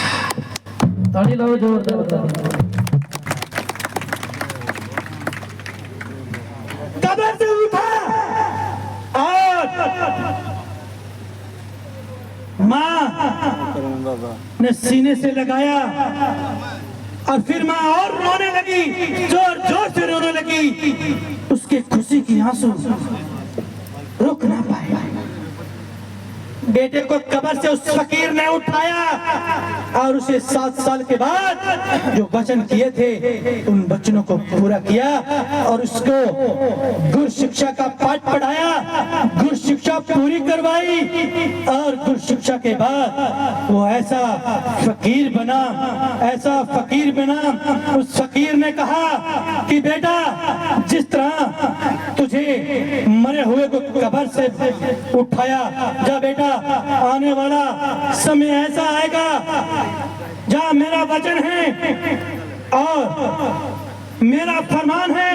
ताली लाओ जोरदार। कब्र से उठा और माँ ने सीने से लगाया और फिर माँ और रोने लगी, जोर जोर से रोने लगी। उसके खुशी की आंसू रुक ना पाए। बेटे को कब्र से उस फकीर ने उठाया और उसे 7 साल के बाद जो वचन किए थे उन वचनों को पूरा किया और उसको गुरु शिक्षा का पाठ पढ़ाया, गुरु शिक्षा पूरी करवाई और गुरु शिक्षा के बाद वो ऐसा फकीर बना, ऐसा फकीर बना। उस फकीर ने कहा कि बेटा जिस तरह तुझे मरे हुए को कब्र से उठाया, जा बेटा आने वाला समय ऐसा आएगा जहां मेरा वचन है और मेरा फरमान है,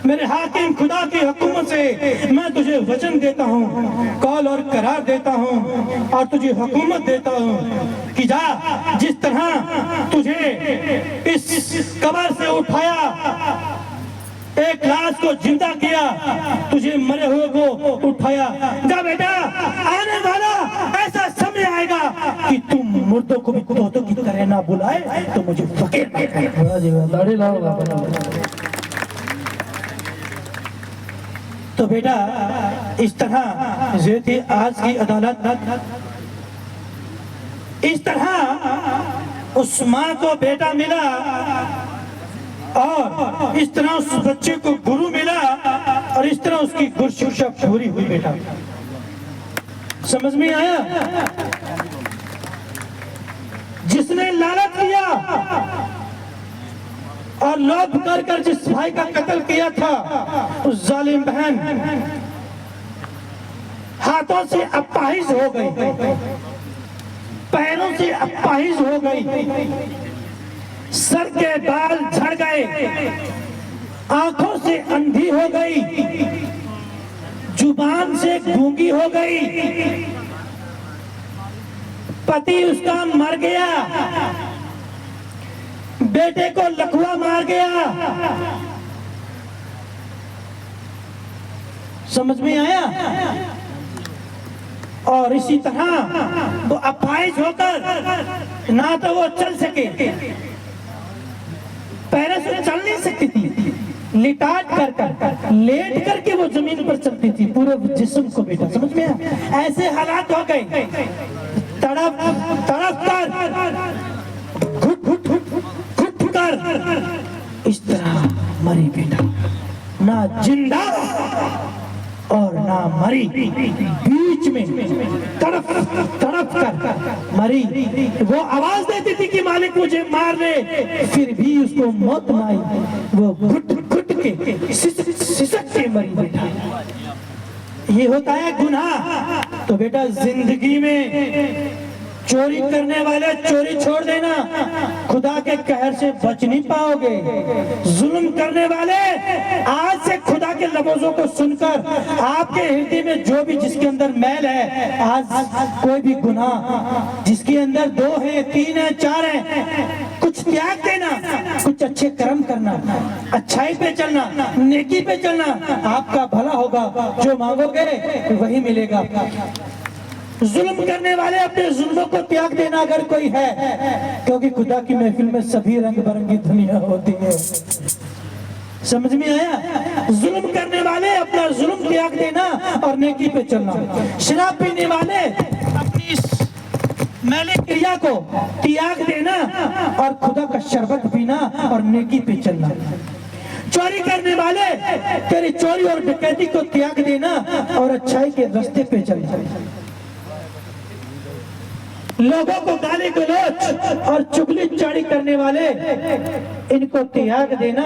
मेरे हाकिम खुदा की हुकूमत से मैं तुझे वचन देता हूँ, कौल और करार देता हूँ और तुझे हुकूमत देता हूँ कि जा, जिस तरह तुझे इस कब्र से उठाया, एक लाश को जिंदा किया, तुझे मरे हुए को उठाया, जा बेटा आने वाला ऐसा समय आएगा कि तुम मुर्दों को भी तोतों की तरह ना बुलाए तो मुझे फकीर ना कहे। ताली लाओ। तो बेटा इस तरह ये थी आज की अदालत। इस तरह उस माँ को बेटा मिला और इस तरह उस बच्चे को गुरु मिला और इस तरह उसकी गुरु शिक्षा पूरी हुई। बेटा समझ में आया? जिसने लालच किया और लोभ कर कर जिस भाई का कत्ल किया था, उस जालिम बहन हाथों से अपाहिज हो गई, पैरों से अपाहिज हो गई, सर के बाल झड़ गए, आंखों से अंधी हो गई, जुबान से गूंगी हो गई, पति उसका मर गया, बेटे को लकवा मार गया। समझ में आया? और इसी तरह वो अपाहिज होकर ना तो वो चल सके, पैरों से चल नहीं सकती थी, लिटाट कर लेट करके वो जमीन पर चलती थी पूरे जिस्म को। बेटा समझ में आया? ऐसे हालात हो गए, तड़प तड़प कर मरी, बीच में तड़प तड़प कर मरी। वो आवाज देती थी कि मालिक मुझे मार दे, फिर भी उसको मौत न आई। वो घुट घुट के सिसक के मरी। बेटा ये होता है गुनाह। तो बेटा जिंदगी में चोरी करने वाले चोरी छोड़ देना, खुदा के कहर से बच नहीं पाओगे। जुल्म करने वाले आज से खुदा के लफ्ज़ों को सुनकर आपके हृदय में जो भी जिसके अंदर मैल है, आज कोई भी गुनाह जिसके अंदर 2 है, 3 है, 4 है, कुछ त्याग देना, कुछ अच्छे कर्म करना, अच्छाई पे चलना, नेकी पे चलना, आपका भला होगा। जो मांगोगे वही मिलेगा। जुल्म करने वाले अपने जुल्मों को त्याग देना अगर कोई है, क्योंकि खुदा की महफिल में सभी रंग बिरंगी दुनिया होती है। समझ में आया? जुल्म करने वाले अपना जुल्म त्याग देना और नेकी पे चलना। शराब पीने वाले अपनी इस मैले क्रिया को त्याग देना और खुदा का शरबत पीना और नेकी पे चलना। चोरी करने वाले तेरी चोरी और डकैती को त्याग देना और अच्छाई के रास्ते पे चलना। लोगों को गाली गलौज और चुगली चाड़ी करने वाले, इनको त्याग देना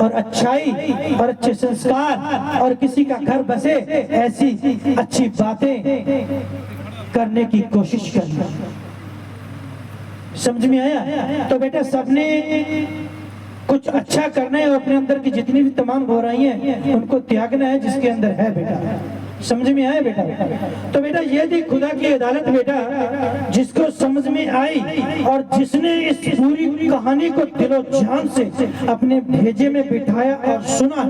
और अच्छाई और अच्छे संस्कार और किसी का घर बसे ऐसी अच्छी बातें करने की कोशिश करना। समझ में आया? तो बेटा सबने कुछ अच्छा करना है और अपने अंदर की जितनी भी तमाम बुराइयां हैं उनको त्यागना है जिसके अंदर है। बेटा समझ में आया? बेटा तो बेटा ये थी खुदा की अदालत। बेटा जिसको समझ में आई और जिसने इस पूरी कहानी को दिलो जान से अपने भेजे में बिठाया और सुना,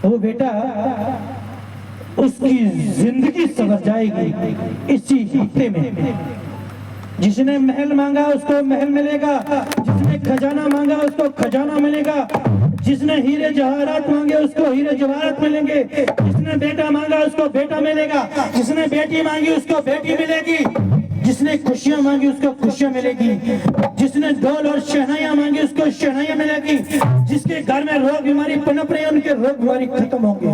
वो बेटा उसकी जिंदगी संवर जाएगी इसी हफ्ते में। जिसने महल मांगा उसको महल मिलेगा, जिसने खजाना मांगा उसको खजाना मिलेगा, जिसने हीरे जवाहरात मांगे उसको हीरे जवाहरात मिलेंगे, जिसने बेटा मांगा उसको बेटा मिलेगा, जिसने बेटी मांगी उसको बेटी मिलेगी, जिसने खुशियां मांगी उसको खुशियां मिलेगी, जिसने ढोल और शहनाइयां मांगी उसको शहनाइयां मिलेगी, जिसके घर में रोग बीमारी पनप रही है उनके रोग बीमारी खत्म होंगे,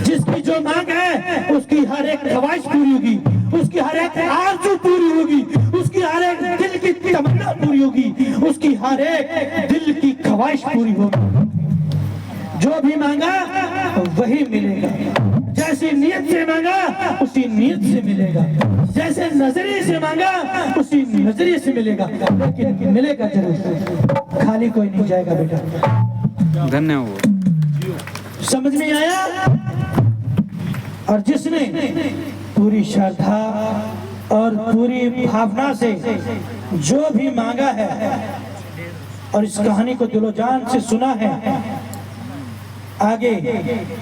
जिसकी जो मांग है उसकी हर एक ख्वाहिश पूरी होगी, उसकी हर एक आरज़ू पूरी होगी, उसकी हर एक दिल की तमन्ना पूरी होगी, उसकी हर एक दिल की ख्वाहिश पूरी होगी। जो भी मांगा वही मिलेगा, जैसी नीयत से मांगा उसी नीयत से मिलेगा, जैसे नजरिए से मांगा उसी नजरिए से मिलेगा, लेकिन मिलेगा जरूर, खाली कोई नहीं जाएगा। बेटा धन्यवाद। समझ में आया? और जिसने पूरी श्रद्धा और पूरी भावना से जो भी मांगा है और इस कहानी को दिलो जान से सुना है, आगे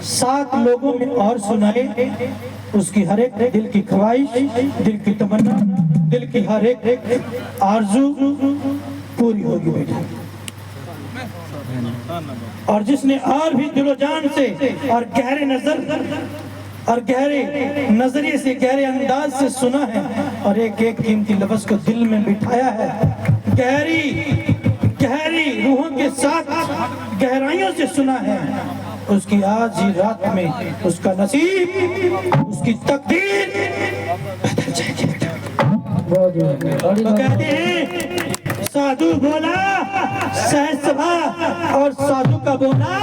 7 लोगों में और सुनाए, उसकी हर एक दिल की ख्वाहिश, दिल की तमन्ना, दिल की हर एक आरज़ू पूरी होगी। बेटा और जिसने और भी दिलो जान से और गहरे नजरिए से, गहरे अंदाज से सुना है और एक एक कीमती लफ्ज़ को दिल में बिठाया है, गहरी रूहों के साथ गहराइयों से सुना है, उसकी आज ही रात में उसका नसीब, उसकी तकदीर बदल जाएगी। बेटा तो कहते हैं साधु बोला सहज सभा और साधु का बोला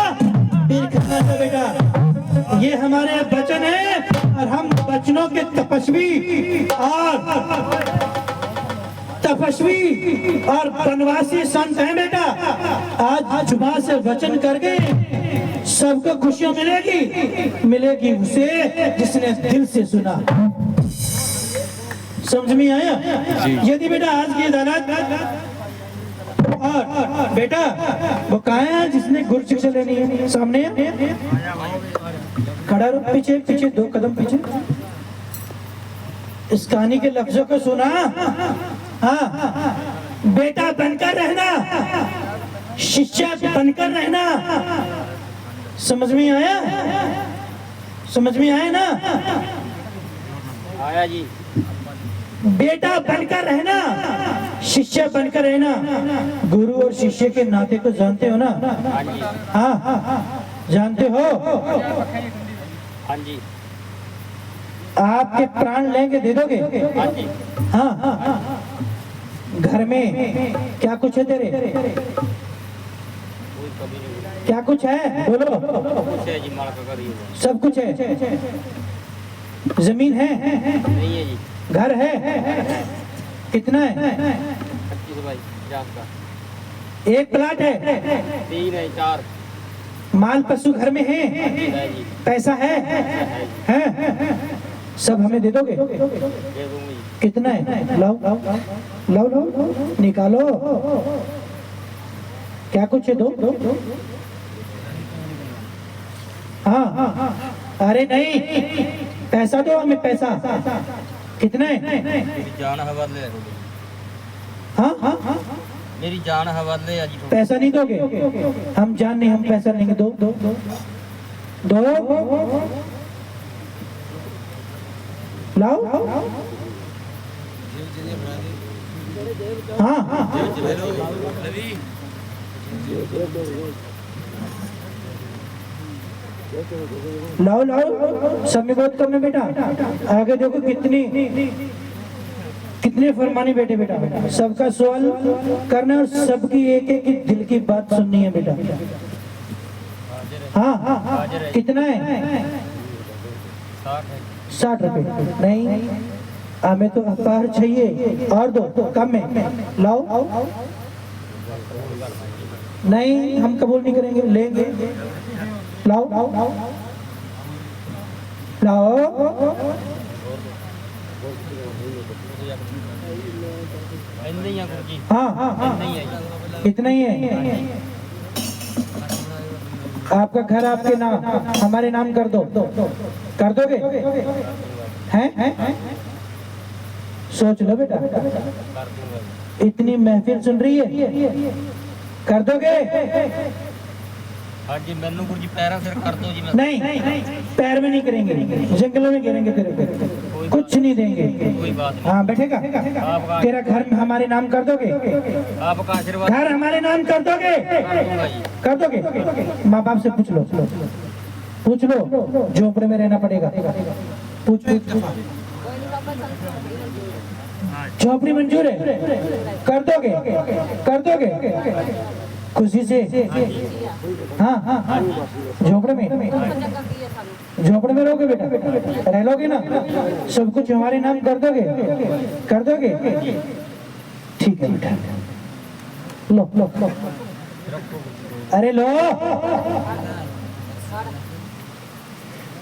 पीर खाना था। बेटा ये हमारे वचन है और हम वचनों के तपस्वी और वनवासी संत हैं। बेटा आज जुबान से वचन कर गए, सबको खुशियां मिलेगी उसे जिसने दिल से सुना। समझ में आया? यदि बेटा आज की अदालत और बेटा वो कहाँ है जिसने गुरु शिक्षा लेनी है? सामने खड़ा रहो, पीछे 2 कदम पीछे। इस कहानी के लफ्जों को सुना। हाँ, बेटा बनकर रहना, शिष्य बनकर रहना। समझ में आया? समझ में आया ना? आया जी। बेटा बनकर रहना, शिष्य बनकर रहना। गुरु और शिष्य के नाते को जानते हो ना? हाँ जानते हो। हाँ जी। आपके प्राण लेंगे, दे दोगे? हाँ जी। हाँ हाँ हाँ। घर में क्या कुछ है तेरे? कोई कभी नहीं क्या कुछ है बोलो? कुछ है जी, माल का करिए सब कुछ है। जमीन है? नहीं है जी। घर है? कितना है? 25 बाई 50 का। एक प्लाट है? 3 है 4 माल पशु घर में है? है जी। पैसा है? है? सब हमें दे दोगे? दे दूंगी जी। कितना है? लाओ लाओ लाओ लाओ, निकालो। क्या कुछ है? दो। हाँ हाँ। अरे नहीं, पैसा दो हमें, पैसा। कितना है? मेरी जान हवाले है। हाँ हाँ हाँ। मेरी जान हवाले है जी। पैसा नहीं दोगे? हम जान नहीं, हम पैसा लेंगे। दो दो दो दो, लाओ। हाँ हाँ। लाओ लाओ, सब में बहुत कम है बेटा। आगे देखो कितने फरमानी बेटे बेटा। सबका सवाल करना और सबकी एक एक दिल की बात सुननी है बेटा। हाँ हाँ हाँ। कितना है? 60 रुपए। नहीं, हमें तो अपार चाहिए। और दो, कम में लाओ। नहीं, हम कबूल नहीं करेंगे, लेंगे। लाओ लाओ लाओ। नहीं है गुरुजी। हाँ हाँ हाँ। नहीं है जी। इतना ही है। आपका घर आपके नाम, हमारे नाम कर दो। कर दोगे? हैं? सोच लो बेटा। कर दूंगा। इतनी महफिल सुन रही है, कर दोगे? हाँ जी। मैनू गुरुजी पैरों सिर कर दो जी। मैं नहीं, पैर में नहीं करेंगे, जंगलों में गिरेंगे तेरे को, कुछ नहीं देंगे। कोई बात नहीं। हाँ बैठेगा। तेरा घर हमारे नाम कर दोगे? आपका आशीर्वाद घर हमारे नाम कर दोगे? कर दूंगा जी। कर दोगे? माँ बाप से पूछ लो, पूछ लो। झोपड़े में रहना पड़ेगा, पूछ। झोपड़ी मंजूर है? कर दोगे? कर दोगे? खुशी से? हाँ हाँ हाँ। झोपड़े में रहोगे बेटा? रह लोगे ना? सब कुछ हमारे नाम कर दोगे? कर दोगे? ठीक है बेटा। लो लो लो। अरे लो।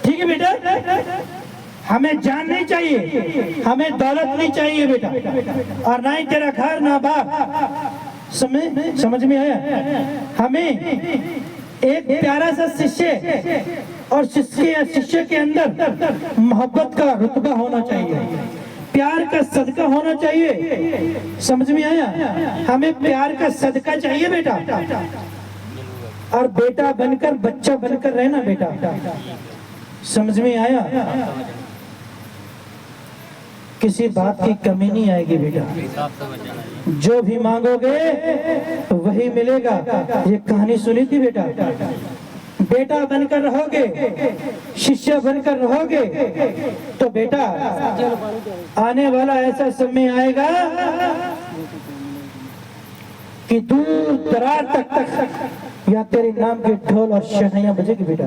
ठीक है बेटा। हमें जान नहीं चाहिए, हमें दौलत नहीं चाहिए बेटा, और ना ही तेरा घर ना बाप। समझ में आया? हमें एक प्यारा सा शिष्य और शिष्य के अंदर मोहब्बत का रुतबा होना चाहिए, प्यार का सदका होना चाहिए। समझ में आया? हमें प्यार का सदका चाहिए बेटा, और बेटा बनकर बच्चा बनकर रहना बेटा। समझ में आया? किसी बात की कमी नहीं आएगी बेटा। जो भी मांगोगे वही मिलेगा। ये कहानी सुनी थी बेटा। बेटा बनकर रहोगे, शिष्य बनकर रहोगे, तो बेटा आने वाला ऐसा समय आएगा कि दूर दरार तक या तेरे नाम के ढोल और शहनाइयां बजेगी बेटा।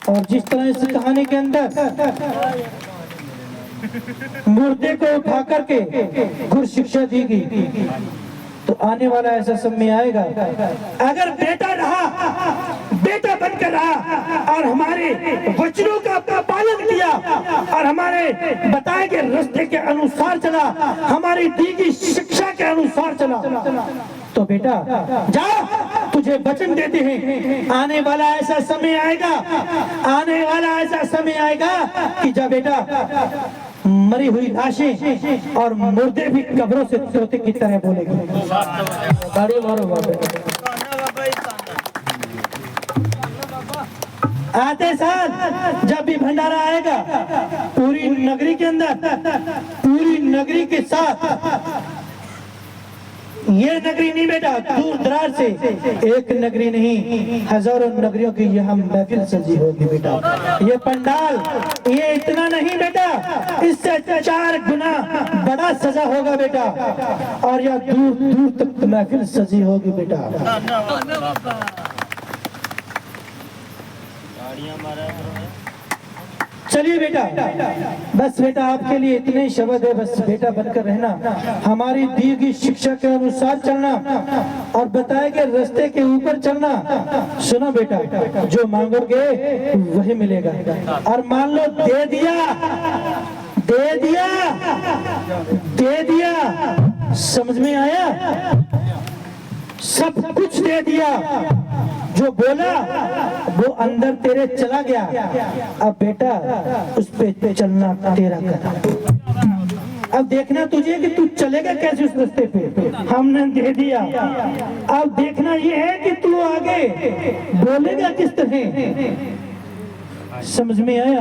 और जिस तरह इस कहानी के अंदर मुर्दे को उठा करके गुरु शिक्षा दी गई, तो आने वाला ऐसा समय आएगा, अगर बेटा रहा, बेटा बनकर रहा और हमारे वचनों का पालन किया और हमारे बताए गए रास्ते के अनुसार चला, हमारी दी गई शिक्षा के अनुसार चला, तो बेटा जा, तुझे वचन देते हैं, आने वाला ऐसा समय आएगा, आने वाला ऐसा समय आएगा कि जा बेटा मरी हुई लाशें और मुर्दे भी कब्रों से तोते की तरह बोलेंगे। बड़े मारो बाबा। आते साल जब भी भंडारा आएगा, पूरी नगरी के अंदर, पूरी नगरी के साथ ये नगरी नहीं बेटा, दूर दराज से एक नगरी नहीं, हजारों नगरियों की यहाँ महफिल सजी होगी बेटा। ये पंडाल ये इतना नहीं बेटा, इससे 4 गुना बड़ा सजा होगा बेटा, और यह दूर दूर तक महफिल सजी होगी बेटा। चलिए बेटा, बस बेटा आपके लिए इतने ही शब्द है, बस बेटा बनकर रहना, हमारी दी गई शिक्षा के अनुसार चलना और बताए गए रास्ते के ऊपर चलना। सुनो बेटा, जो मांगोगे वही मिलेगा, और मान लो दे दिया दे दिया दे दिया, समझ में आया? सब कुछ दे दिया, जो बोला वो अंदर तेरे चला गया, अब बेटा उस पे चलना तेरा कदम। अब देखना तुझे कि तू चलेगा कैसे उस रास्ते पे, हमने दे दिया, अब देखना ये है कि तू आगे बोलेगा किस तरह। समझ में आया?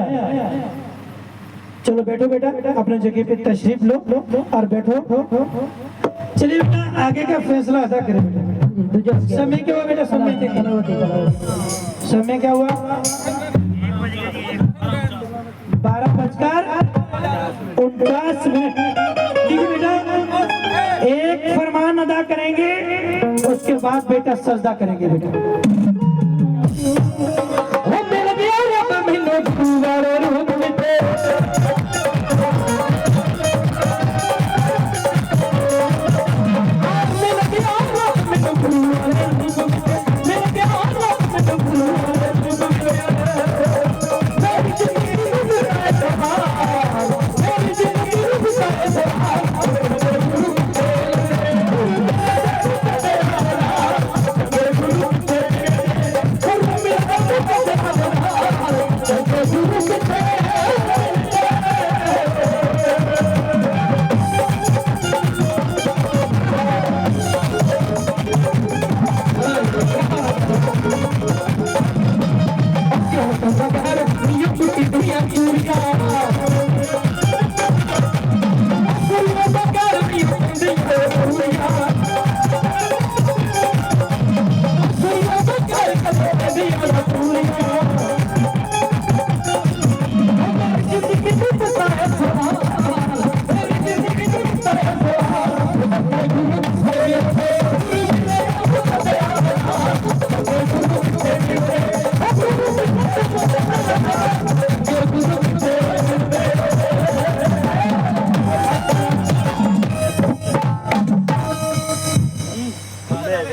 चलो बैठो बेटा, अपने जगह पे तशरीफ लो और बैठो। चलिए बेटा, आगे का फैसला अदा करें बेटा। समय क्या हुआ बेटा? समय क्या हुआ? 12:49। ठीक है बेटा, एक फरमान अदा करेंगे, उसके बाद बेटा सजदा करेंगे बेटा।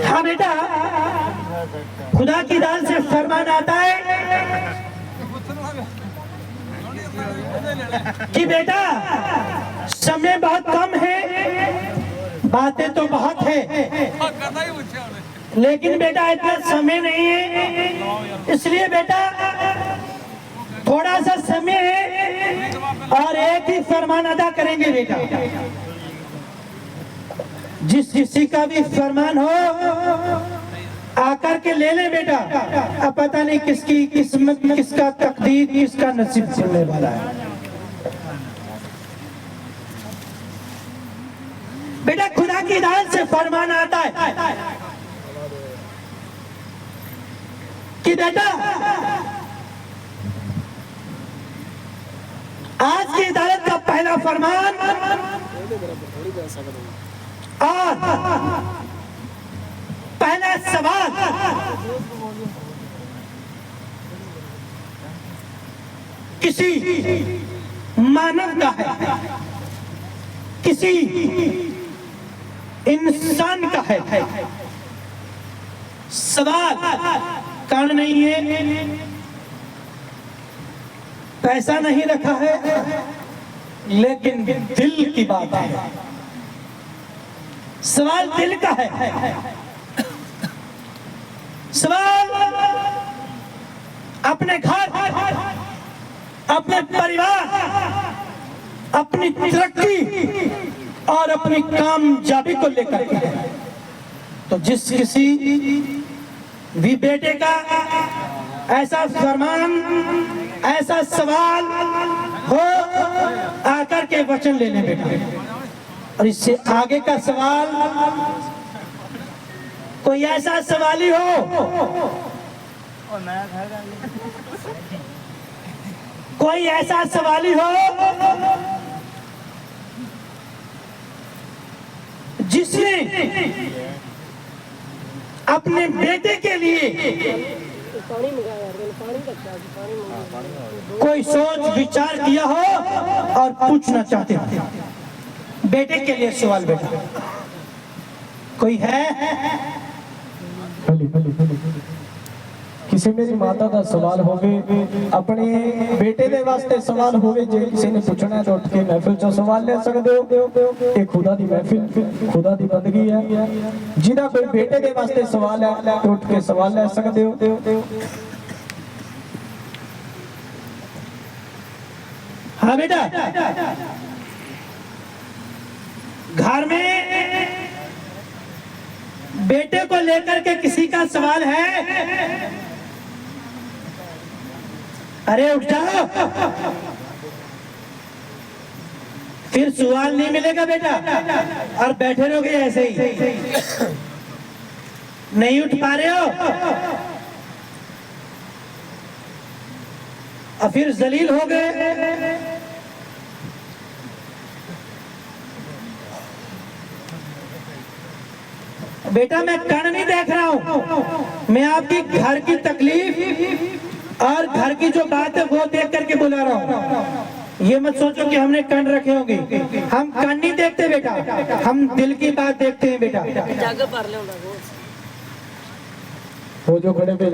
हाँ बेटा, खुदा की दाल से फरमान आता है कि बेटा समय बहुत कम है, बातें तो बहुत है, लेकिन बेटा इतना समय नहीं है, इसलिए बेटा थोड़ा सा समय है और एक ही फरमान अदा करेंगे बेटा। जिस किसी का भी फरमान हो आकर के ले ले बेटा, अब पता नहीं किसकी किस्मत में किसका तकदीर किसका नसीब चलने वाला है। बेटा खुदा की दाल से फरमान आता है कि बेटा आज की अदालत का पहला फरमान और पहला सवाल किसी मानव का है, किसी इंसान का है। सवाल कान नहीं है, पैसा नहीं रखा है, लेकिन दिल की बात है। सवाल दिल का है। सवाल अपने घर, अपने परिवार, अपनी तरक्की और अपनी कामयाबी को लेकर के है। तो जिस किसी भी बेटे का ऐसा फरमान, ऐसा सवाल हो, आकर के वचन ले ले बेटा। और इससे आगे का सवाल कोई ऐसा सवाली हो और नया घर का कोई ऐसा सवाली हो जिसने अपने बेटे के लिए कोई सोच विचार किया हो और पूछना चाहते हो बेटे के लिए सवाल बेटा कोई है? ਕਿਸੇ ਮੇਰੀ ਮਾਤਾ ਦਾ ਸਵਾਲ ਹੋਵੇ ਆਪਣੇ ਬੇਟੇ ਦੇ ਵਾਸਤੇ ਸਵਾਲ ਹੋਵੇ ਜੇ ਕਿਸੇ ਨੇ ਪੁੱਛਣਾ ਤਾਂ ਉੱਠ ਕੇ ਮਹਿਫਿਲ ਚੋਂ ਸਵਾਲ ਲੈ ਸਕਦੇ ਹੋ ਇਹ ਖੁਦਾ ਦੀ ਮਹਿਫਿਲ ਖੁਦਾ ਦੀ ਬੰਦਗੀ ਹੈ ਜਿਹਦਾ ਕੋਈ ਬੇਟੇ ਦੇ ਵਾਸਤੇ ਸਵਾਲ ਹੈ ਤਾਂ ਉੱਠ ਕੇ ਸਵਾਲ ਲੈ ਸਕਦੇ ਹੋ हाँ बेटा घर में बेटे को लेकर के किसी का सवाल है? अरे उठ जाओ फिर सवाल नहीं मिलेगा बेटा और बैठे रहोगे ऐसे ही नहीं उठ पा रहे हो और फिर जलील हो गए। बेटा मैं कण नहीं देख रहा हूं मैं आपकी घर की तकलीफ और घर की जो बात है वो देख करके बुला रहा हूं। ये मत सोचो कि हमने कण रखे होंगे हम कण नहीं देखते बेटा हम दिल की बात देखते हैं बेटा। हो जो खड़े पे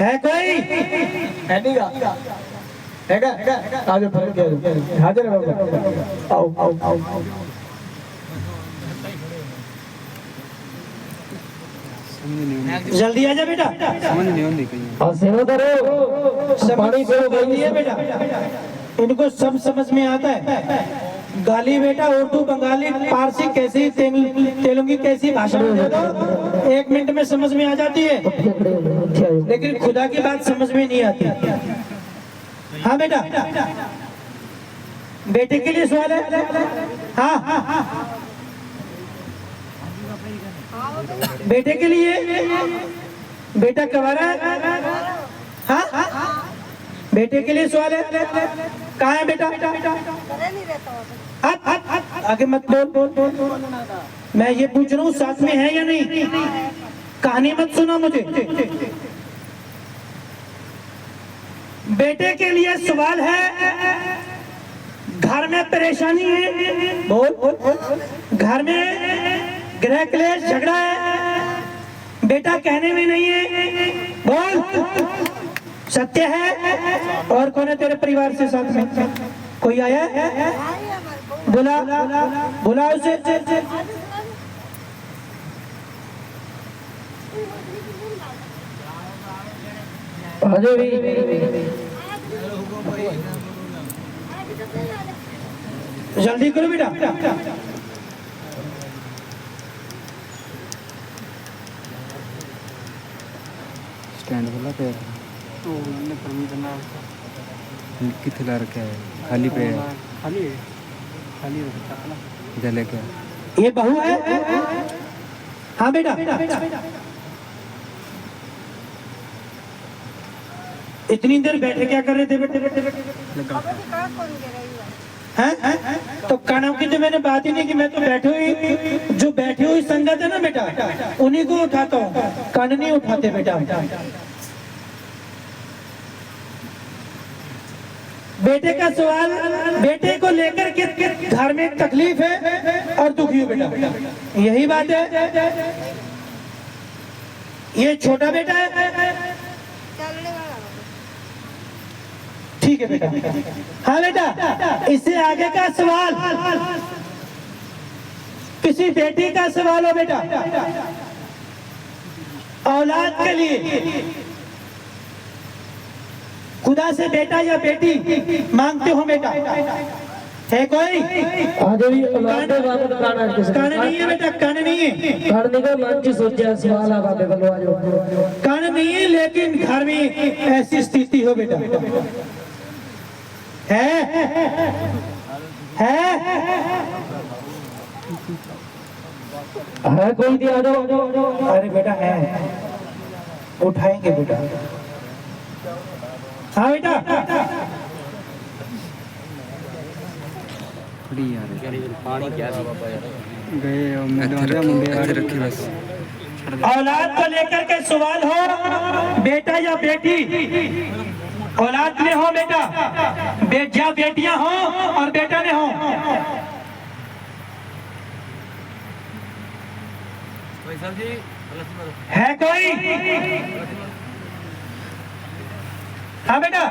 है कोई? है नहीं गा हैगा आजो फर्क क्या हाजिर है बाबा आओ आओ आओ जल्दी आ जा बेटा समझ नहीं आती कहीं और सेवा करो पानी पियो जल्दी है बेटा इनको सब समझ में आता है। गाली बेटा उर्दू बंगाली पारसी कैसी तेलुगी कैसी भाषा में दे दो 1 मिनट में समझ में आ जाती है लेकिन खुदा की बात समझ में नहीं आती। हाँ बेटा बेटे के लिए सवाल है? हाँ बेटे के लिए बेटा कवारा है? हाँ बेटे के लिए सवाल है कहाँ है बेटा? आगे मत बोल मैं ये पूछ रहा हूँ साथ में है या नहीं कहानी मत सुना मुझे। बेटे के लिए सवाल है घर में परेशानी है बोल घर में गृह क्लेश झगड़ा है बेटा कहने में नहीं है बोल सत्य है। और कौन है तेरे परिवार से साथ में कोई आया है? बुला बुला उसे आजो भी जल्दी करो बेटा स्टैंड वाला पे किथे ला रखा है खाली पे खाली जले क्या ये बहू है? हाँ बेटा इतनी देर बैठे क्या कर रहे थे बेटे? हैं? तो कानों की तो मैंने बात ही नहीं की मैं तो बैठे हुई जो बैठी हुई संगत है ना बेटा उन्हीं को उठाता हूँ कान नहीं उठाते बेटा। बेटे का सवाल बेटे को लेकर के घर में तकलीफ है और दुखी हो बेटा यही बात है। ये छोटा बेटा है ठीक है बेटा। हाँ बेटा इससे आगे का सवाल किसी बेटी का सवाल हो बेटा औलाद के लिए खुदा से बेटा या बेटी मांगते हो बेटा है कोई? आजो भी औलाद दे बाप दा काना किसे कान नहीं है बेटा कान नहीं है कान निका मन च सोचा सवाल आ बाबे बलो आजो कान नहीं है लेकिन घर में ऐसी स्थिति हो बेटा है है कोई दिया दो। अरे बेटा है, उठाएंगे बेटा। हाँ बेटा, थोड़ी यार पानी क्या था बाबा यार गए और मुंडे रखी बस। औलाद को लेकर के सवाल हो, बेटा या बेटी, औलाद में हो बेटा, या बेटियां हो और बेटा ने हो। है कोई? हाँ बेटा,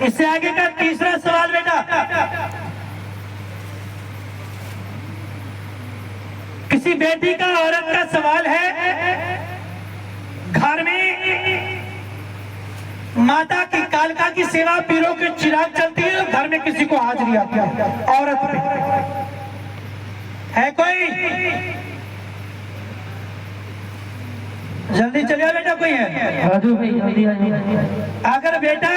इससे आगे का तीसरा सवाल बेटा, किसी बेटी का औरत का सवाल है, घर में माता की कालका की सेवा, पीरों की चिराग चलती है, घर में किसी को हाजिरी आती है औरत पे। है कोई? जल्दी चलिए बेटा, कोई है? अगर बेटा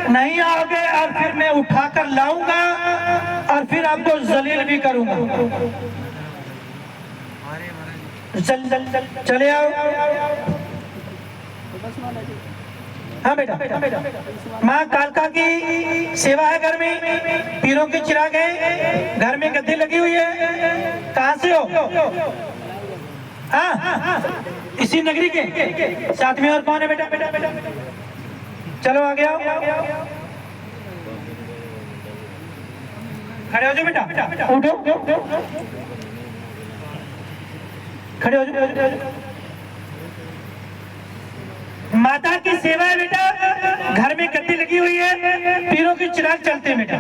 नहीं आओगे और फिर मैं उठाकर लाऊंगा और फिर आपको जलील भी करूंगा। चले आओ। हाँ बेटा, माँ कालका की सेवा है, घर में पीरों की चिराग है, घर में गद्दी लगी हुई है। कहाँ से हो? हाँ, इसी नगरी के साथ में और कौन है बेटा? चलो आगे आओ, खड़े हो जाओ बेटा, उठो, खड़े हो जाओ। माता की सेवा है बेटा, घर में गद्दी लगी हुई है, पीरों की चिराग चलते हैं बेटा।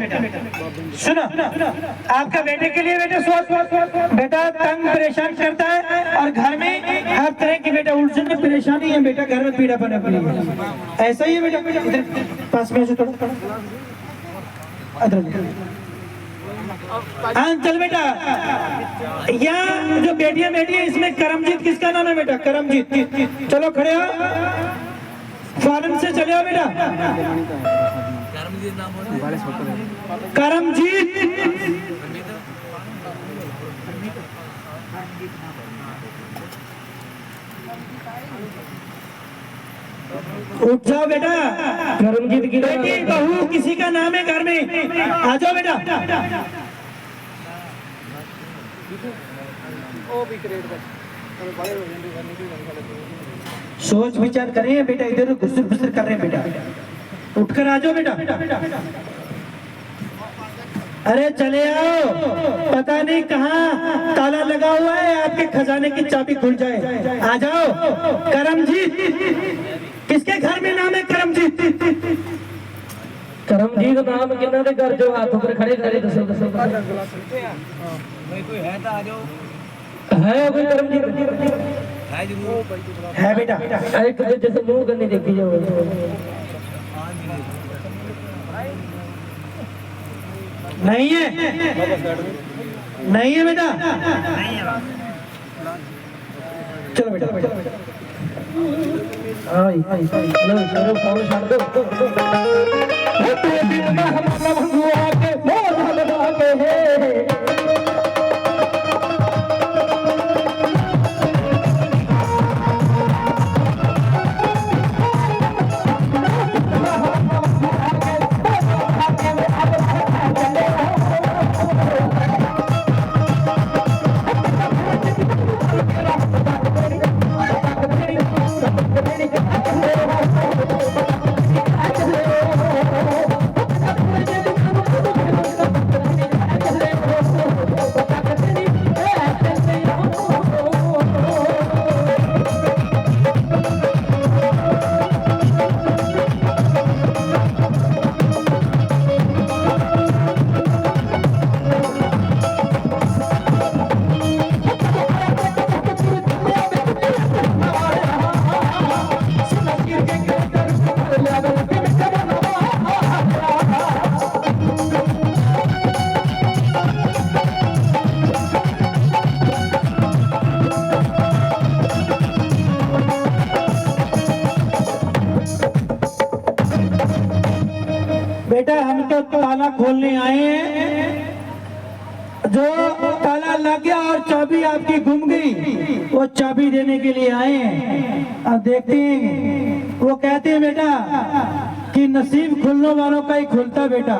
सुनो, आपका बेटे के लिए बेटा बेटा तंग परेशान करता है और घर में हर तरह की बेटा उलझन में परेशानी है बेटा, घर में पीड़ा पड़ा पड़ी है। ऐसा ही है बेटा। इधर पास में से थोड़ा हाँ चल बेटा। यहाँ जो बेटियां बैठी है इसमें करमजीत किसका नाम है बेटा? करमजीत। चलो खड़े हो, फॉरन से चले हो बेटा। करमजीत, उठ जाओ बेटा। करमजीत की बेटी बहू किसी का नाम है घर में, आ जाओ बेटा। सोच विचार करें बेटा, इधर घुसर फुसर कर रहे हैं बेटा, उठकर आ जाओ बेटा। अरे चले आओ, पता नहीं कहाँ ताला लगा हुआ है, आपके खजाने की चाबी खुल जाए। आ जाओ। करमजीत, किसके घर में नाम है करमजीत? करमजीत नाम किन्ना दे घर जो हाथ ऊपर खड़े खड़े दसो दसो कोई है तो आ जाओ। है कोई करमजीत? है जरूर है बेटा। एक जैसे मुंह करने देखी जाओ। नहीं है, नहीं है बेटा। चलो बेटा, आई लो चलो फोन छाड़ दो। वो तेरे दिल में हम सब हुआ के मोह लगा के है। बेटा हम तो ताला खोलने आए हैं, जो ताला लग गया और चाबी आपकी गुम गई, वो चाबी देने के लिए आए हैं। अब देखते हैं, वो कहते हैं बेटा कि नसीब खुलने वालों का ही खुलता बेटा।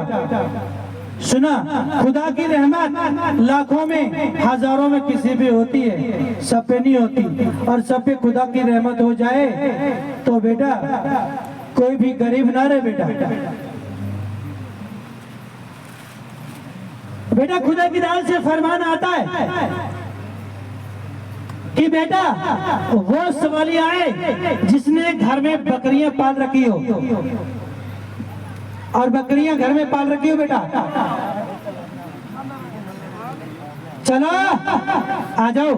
सुना, खुदा की रहमत लाखों में हजारों में किसी पे होती है, सब पे नहीं होती। और सब पे खुदा की रहमत हो जाए तो बेटा कोई भी गरीब ना रहे बेटा। बेटा खुदा की दाल से फरमान आता है कि बेटा वो सवाली आए जिसने घर में बकरियां पाल रखी हो, और बकरियां घर में पाल रखी हो बेटा। चलो आ जाओ।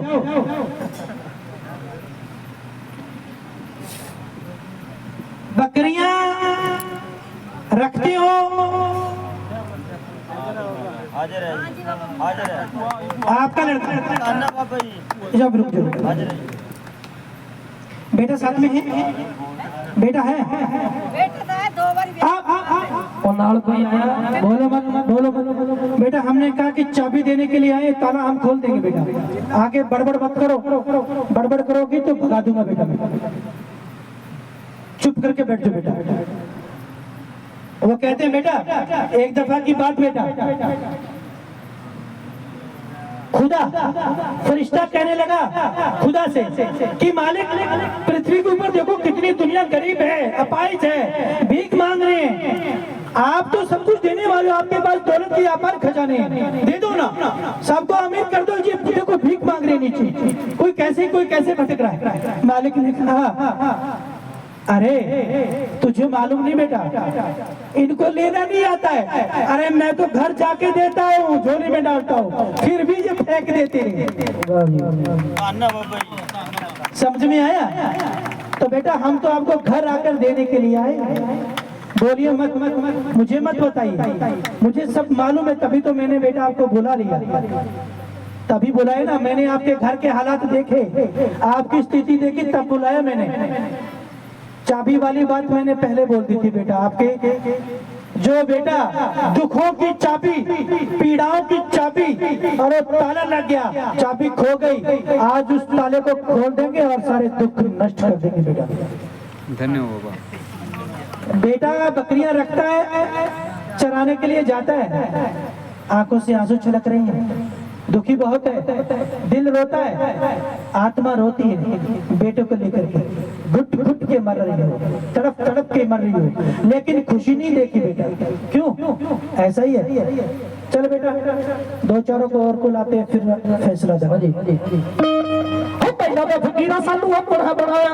बकरियां रखते हो? हाजिर है, हाजिर है। आपका लड़का? अन्ना बाबा जी। जब रुक जाओ। हाजिर है। बेटा साथ में है? बेटा है? बेटा है, 2 बार और नाल कोई आया? बोलो मत, बोलो मत। बेटा हमने कहा कि चाबी देने के लिए आए, ताला हम खोल देंगे बेटा। आगे बड़बड़ मत करो, बड़बड़ करोगी तो भगा दूंगा बेटा। चुप करके बैठ जाओ बेटा। वो कहते हैं बेटा एक दफा की बात बेटा, खुदा फरिश्ता कहने लगा खुदा से कि मालिक पृथ्वी के ऊपर देखो कितनी दुनिया गरीब है, अपाहिज है, भीख मांग रहे हैं। आप तो सब कुछ देने वाले हो, आपके पास दौलत की अपार खजाने हैं, दे दो ना, सबको अमीर कर दो। ये देखो भीख मांग रहे हैं नीचे, कोई कैसे भटक रहा है। मालिक ने कहा अरे तुझे मालूम नहीं बेटा, इनको लेना नहीं आता है। अरे मैं तो घर जाके देता हूँ, झोली में डालता हूँ, फिर भी ये फेंक देते हैं। अन्ना बाबा जी। समझ में आया? तो बेटा हम तो आपको घर आकर देने के लिए आए। बोलिए मत मत मत, मुझे मत बताइए, मुझे सब मालूम है, तभी तो मैंने बेटा आपको बुला लिया। तभी बुलाया ना, मैंने आपके घर के हालात देखे, आपकी स्थिति देखी, तब बुलाया मैंने। चाबी वाली बात मैंने पहले बोल दी थी बेटा। आपके जो बेटा दुखों की चाबी, पीड़ाओं की चाबी, और ताला लग गया, चाबी खो गई, आज उस ताले को खोल देंगे और सारे दुख नष्ट कर देंगे बेटा। धन्यवाद बाबा। बेटा बकरियां रखता है, चराने के लिए जाता है, आंखों से आंसू छलक रहे हैं, दुखी बहुत है, दिल रोता है, आत्मा रोती है बेटों को लेकर के, घुट घुट के मर रही हो, तड़प तड़प के मर रही हो, लेकिन खुशी नहीं देखी बेटा। क्यों? ऐसा ही है। चल बेटा 2-4 को और को लाते हैं, फिर फैसला देगा जी। पहला तो फकीरा सालू अब बढ़ाया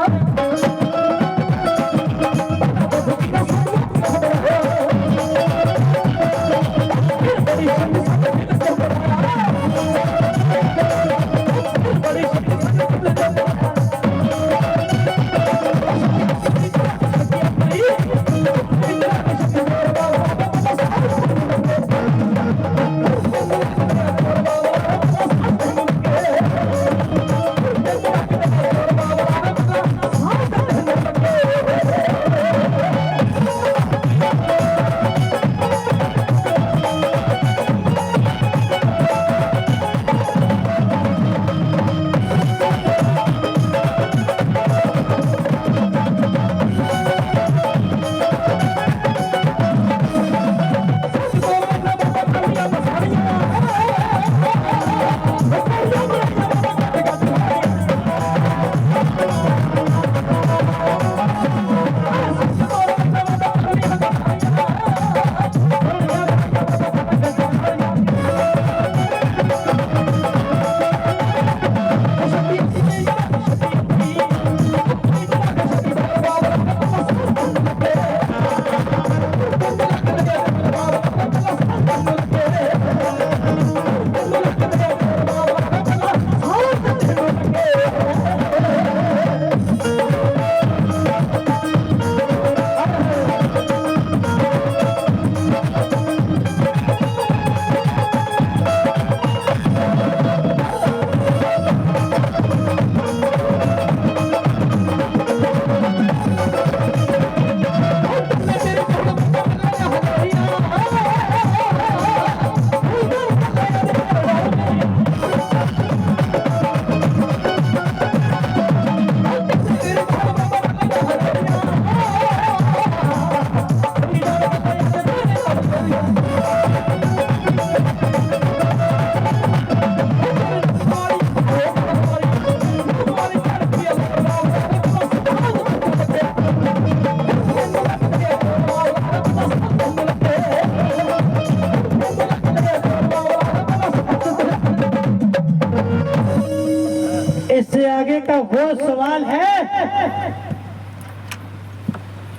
इससे आगे का वो सवाल है,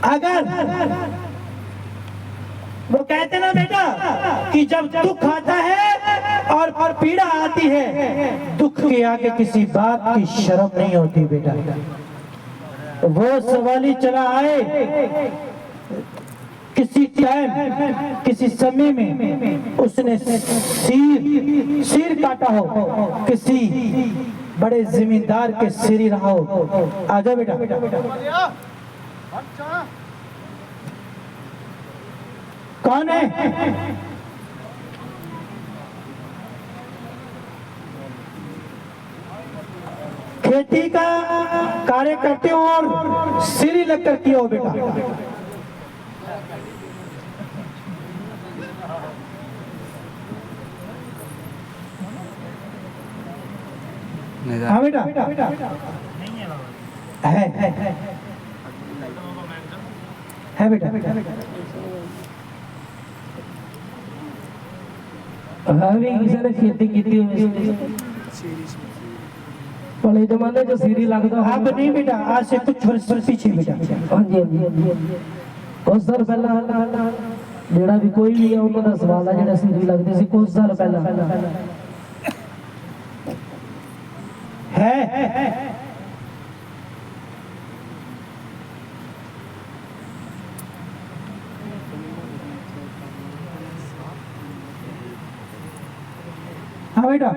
अगर वो कहते ना बेटा कि जब दुख आता है और पीड़ा आती है, दुख के आगे किसी बात की शर्म नहीं होती बेटा। वो सवाल ही चला आए, किसी टाइम किसी समय में उसने सिर काटा हो, किसी बड़े जिम्मेदार के सिर ही रहा हो। आजा बेटा। कौन है? खेती का कार्य करते हो और सिर ही लगकर किया हो बेटा। हाँ बेटा है बेटा। हाँ भी किसी ने खेती की पहले जमाने जो सीरी लगता। अब नहीं बेटा, आज से कुछ वर्ष पीछे बेटा। हाँ जी हाँ जी। कुछ साल पहला जेड़ा भी कोई भी है उन्होंने सवाल है जेड़ा सीरी लगती सी कुछ साल पहला है। हाँ बेटा।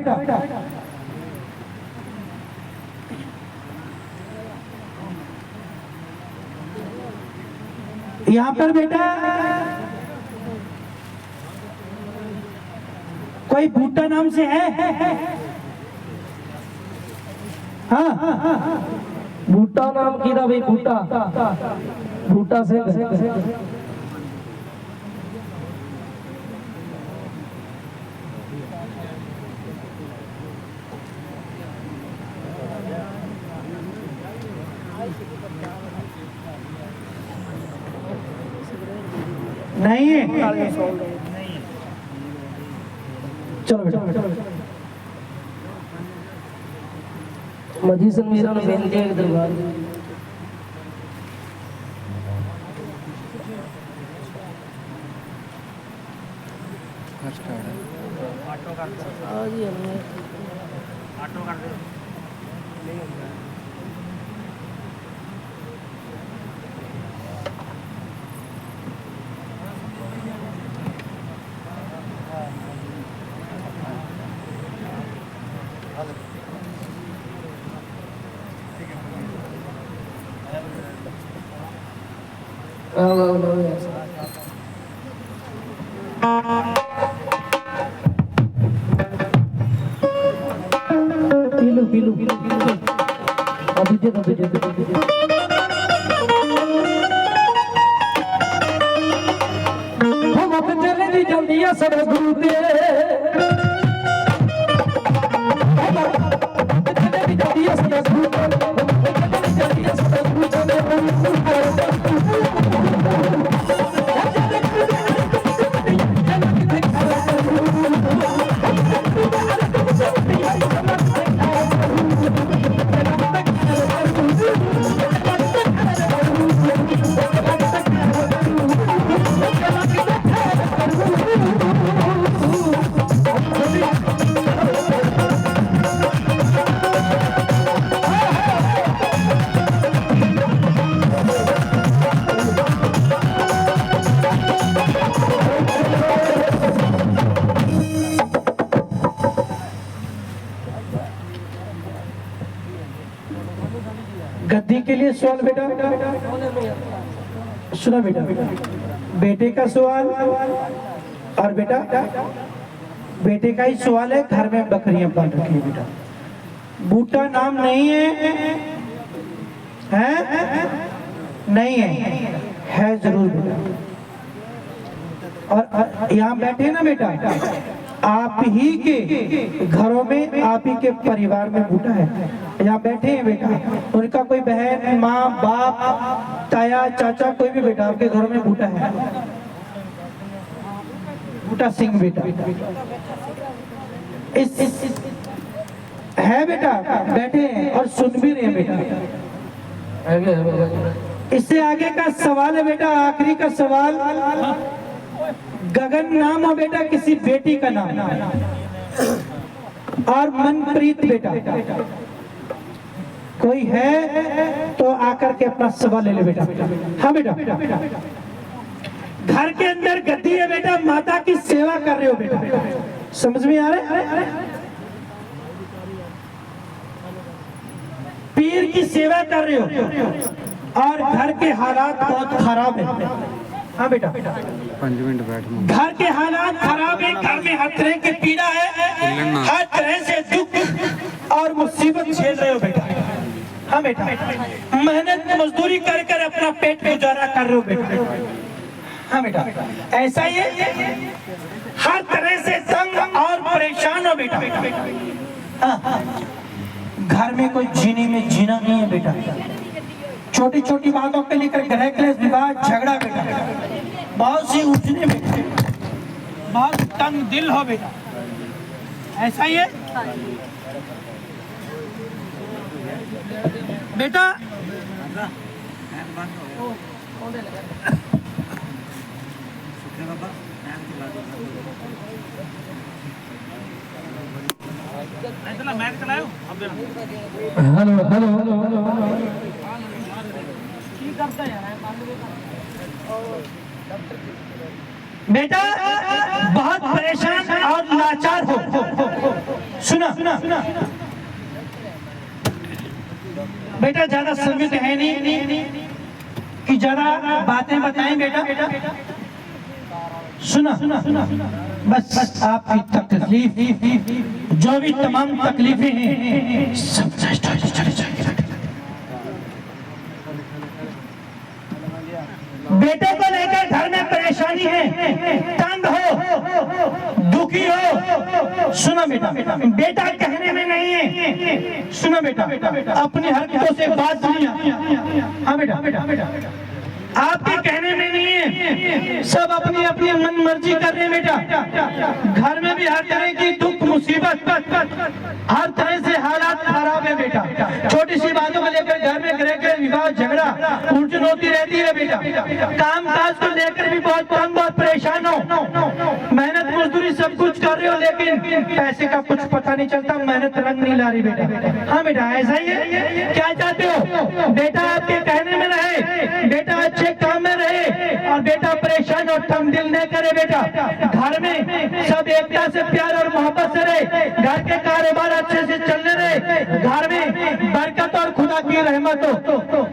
यहाँ पर बेटा कोई भूटा नाम से है? हाँ बूटा नाम की भाई बूटा बूटा से नहीं है। चलो बेटा। मजी सन मेरा बेनती है दरबार पीलू पीलू अभी हम अब चले दी जल्दी है सब गुरु दे चले दी जल्दी है सब गुरु जल्दी है सब गद्दी के लिए सवाल बेटा। सुना बेटा, बेटे का सवाल और बेटा बेटे का ही सवाल है। घर में बकरियां पाल रखी है बेटा। बूटा नाम नहीं है? नहीं है, है जरूर बेटा। और यहाँ बैठे ना बेटा, आप ही के घरों में, आप ही के परिवार में बूटा है। यहाँ बैठे हैं बेटा, उनका कोई बहन, माँ, बाप, ताया, चाचा, कोई भी बेटा आपके घरों में बूटा है। बूटा सिंह बेटा इस है बेटा, बैठे हैं और सुन भी रहे हैं बेटा। इससे आगे का सवाल है बेटा, आखिरी का सवाल, गगन नाम हो बेटा किसी बेटी का नाम, और मनप्रीत बेटा। कोई है तो आकर के अपना सवाल ले ले बेटा। हाँ बेटा, घर के अंदर गद्दी है बेटा, माता की सेवा कर रहे हो बेटा, समझ में आ रहा है? पीर की सेवा कर रहे हो और घर के हालात बहुत खराब है। हाँ बेटा, 5 मिनट बैठना। घर के हालात खराब है, घर में हर तरह की पीड़ा है, हर तरह से दुख और मुसीबत झेल रहे हो बेटा। हाँ बेटा, मेहनत मजदूरी कर कर अपना पेट गुजारा कर रहे हो बेटा। हाँ बेटा, ऐसा ही है, हर तरह से तंग और परेशान हो बेटा। हाँ, घर में कोई जीने में जीना नहीं है बेटा, छोटी छोटी बातों पे लेकर गृह क्लेश, विवाद, झगड़ा बेटा, बहुत सी उठने बेटा, बहुत तंग दिल हो बेटा। ऐसा ही है बेटा। हेलो हेलो बेटा बहुत परेशान और लाचार हो, सुना बेटा, ज्यादा समय तो है नहीं कि ज्यादा बातें बताएं बेटा। सुना बस आपकी तकलीफ, जो भी तमाम तकलीफें हैं सब चली जाएगी। बेटे को लेकर घर में परेशानी है, तंग हो, दुखी हो, सुना बेटा, बेटा कहने में नहीं है, सुना बेटा, अपनी हरकतों से बात सुनिए। हाँ बेटा, आपके कहने में नहीं है, सब अपनी अपनी मन मर्जी कर रहे हैं बेटा। घर में भी हर तरह की दुख मुसीबत, हर तरह से हालात खराब है बेटा। छोटी सी बातों को लेकर घर में गृह के विवाद, झगड़ा, उलझन होती रहती है बेटा। काम काज को लेकर भी बहुत तंग और परेशान हो, मेहनत मजदूरी सब कुछ कर रहे हो, लेकिन पैसे का कुछ पता नहीं चलता, मेहनत रंग नहीं ला रही बेटा। हाँ बेटा, ऐसा ही है। क्या चाहते हो बेटा, आपके कहने में रहे बेटा, अच्छे काम में रहे और बेटा परेशान और तंग दिल न करे बेटा। घर में सब एकता से, प्यार और मोहब्बत से रहे, घर के कारोबार अच्छे से चलने रहे, घर में बरकत और खुदा की रहमत हो,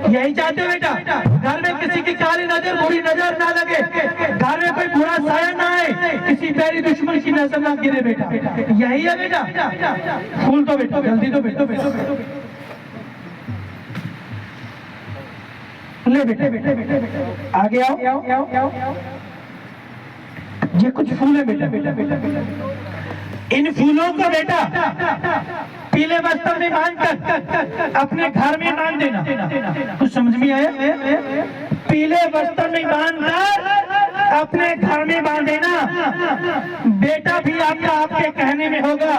यही चाहते हो बेटा। घर में किसी की काली नजर, बुरी नजर ना लगे, घर में कोई बुरा साया ना आए, किसी बैरी दुश्मन की नजर ना गिरे बेटा, यही है बेटा। फूल दो बेटा, जल्दी दो बेटा, ले बेटा, आगे आओ। ये कुछ फूल है बेटा, इन फूलों को बेटा पीले वस्त्र में बांधकर अपने घर में बांध देना। कुछ समझ में आया? पीले वस्त्र में बांधकर अपने घर में बांध देना। बेटा भी आपका आपके कहने में होगा,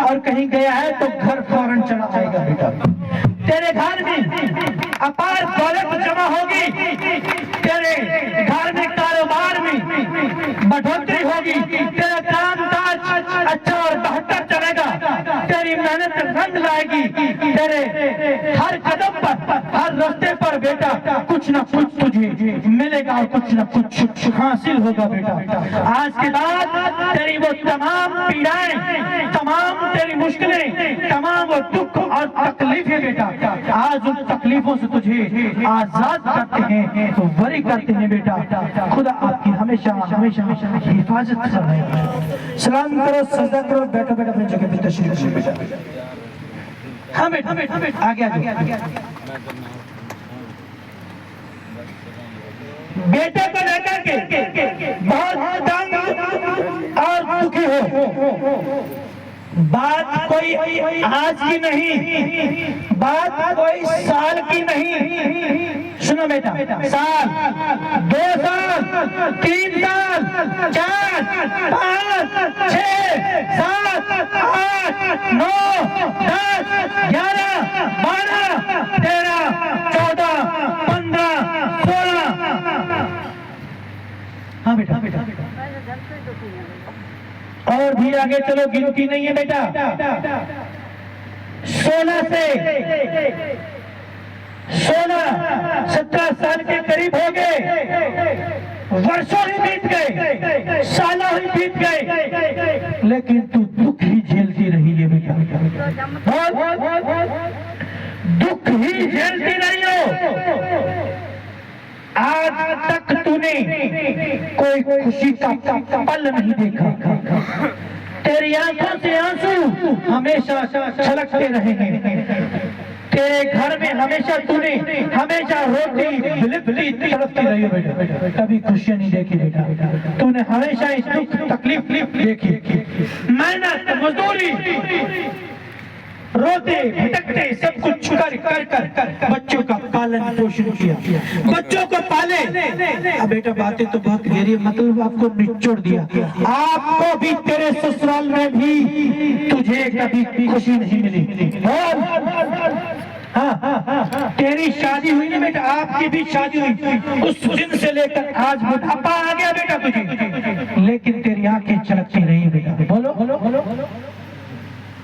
और कहीं गया है तो घर फौरन चला आएगा बेटा। तेरे घर में अपार दौलत जमा होगी, तेरे घर में कारोबार में बढ़ोतरी होगी, तेरा काम काज अच्छा और बेहतर चलेगा, तेरी मेहनत रंग लाएगी, तेरे हर कदम पर, हर रास्ते पर बेटा कुछ न कुछ तुझे मिलेगा और कुछ न कुछ हासिल होगा बेटा। आज के बाद तेरी वो तमाम पीड़ाएं, तमाम तेरी मुश्किलें, तमाम वो दुख और तकलीफें बेटा, आज उन तकलीफों से तुझे आजाद करते हैं, तो वरी करते हैं बेटा। खुदा आपकी हमेशा हमेशा हिफाजत कर रहे हैं। सलाम करो, सजदा करो, बैठो बेटा अपनी जगह पे तशरीफ रखो बेटा। हाँ बेटा, आगे आगे। बेटे को लेकर के बहुत तंग और दुखी हो। बात कोई आज की नहीं, बात कोई साल की नहीं, सुनो बेटा, साल, 2 साल, 3 साल, 4, 5, 6, 7, 8, 9, 10, 11, 12, 13, 14, 15, 16। हाँ बेटा, और भी आगे चलो, गिनती नहीं है बेटा। 16 से 17 साल के करीब हो गए, वर्षों ही बीत गए, सालों ही बीत गए, लेकिन तू दुख ही झेलती रही है बेटा, दुख ही झेलती रही हो। आज तक तूने कोई खुशी का पल नहीं देखा, तेरी आंखों से आंसू हमेशा छलकते रहेंगे, तेरे घर में हमेशा तूने हमेशा रोटी बिलखती तड़पती रही बेटा, कभी खुशियां नहीं देखी बेटा, तूने हमेशा इस दुख तकलीफ देखी, मेहनत मजदूरी, रोते भटकते सब कुछ कर बच्चों का पालन पोषण किया, बच्चों को पाले। अब बेटा बातें तो बहुत गहरी, मतलब आपको निचोड़ दिया, आपको भी तेरे ससुराल में भी तुझे कभी खुशी नहीं मिली। हाँ, तेरी शादी हुई ना बेटा, आपकी भी शादी हुई, उस दिन से लेकर आज बुढ़ापा आ गया बेटा तुझे, लेकिन तेरी आंखें चलकती रही बेटा। बोलो बोलो बोलो।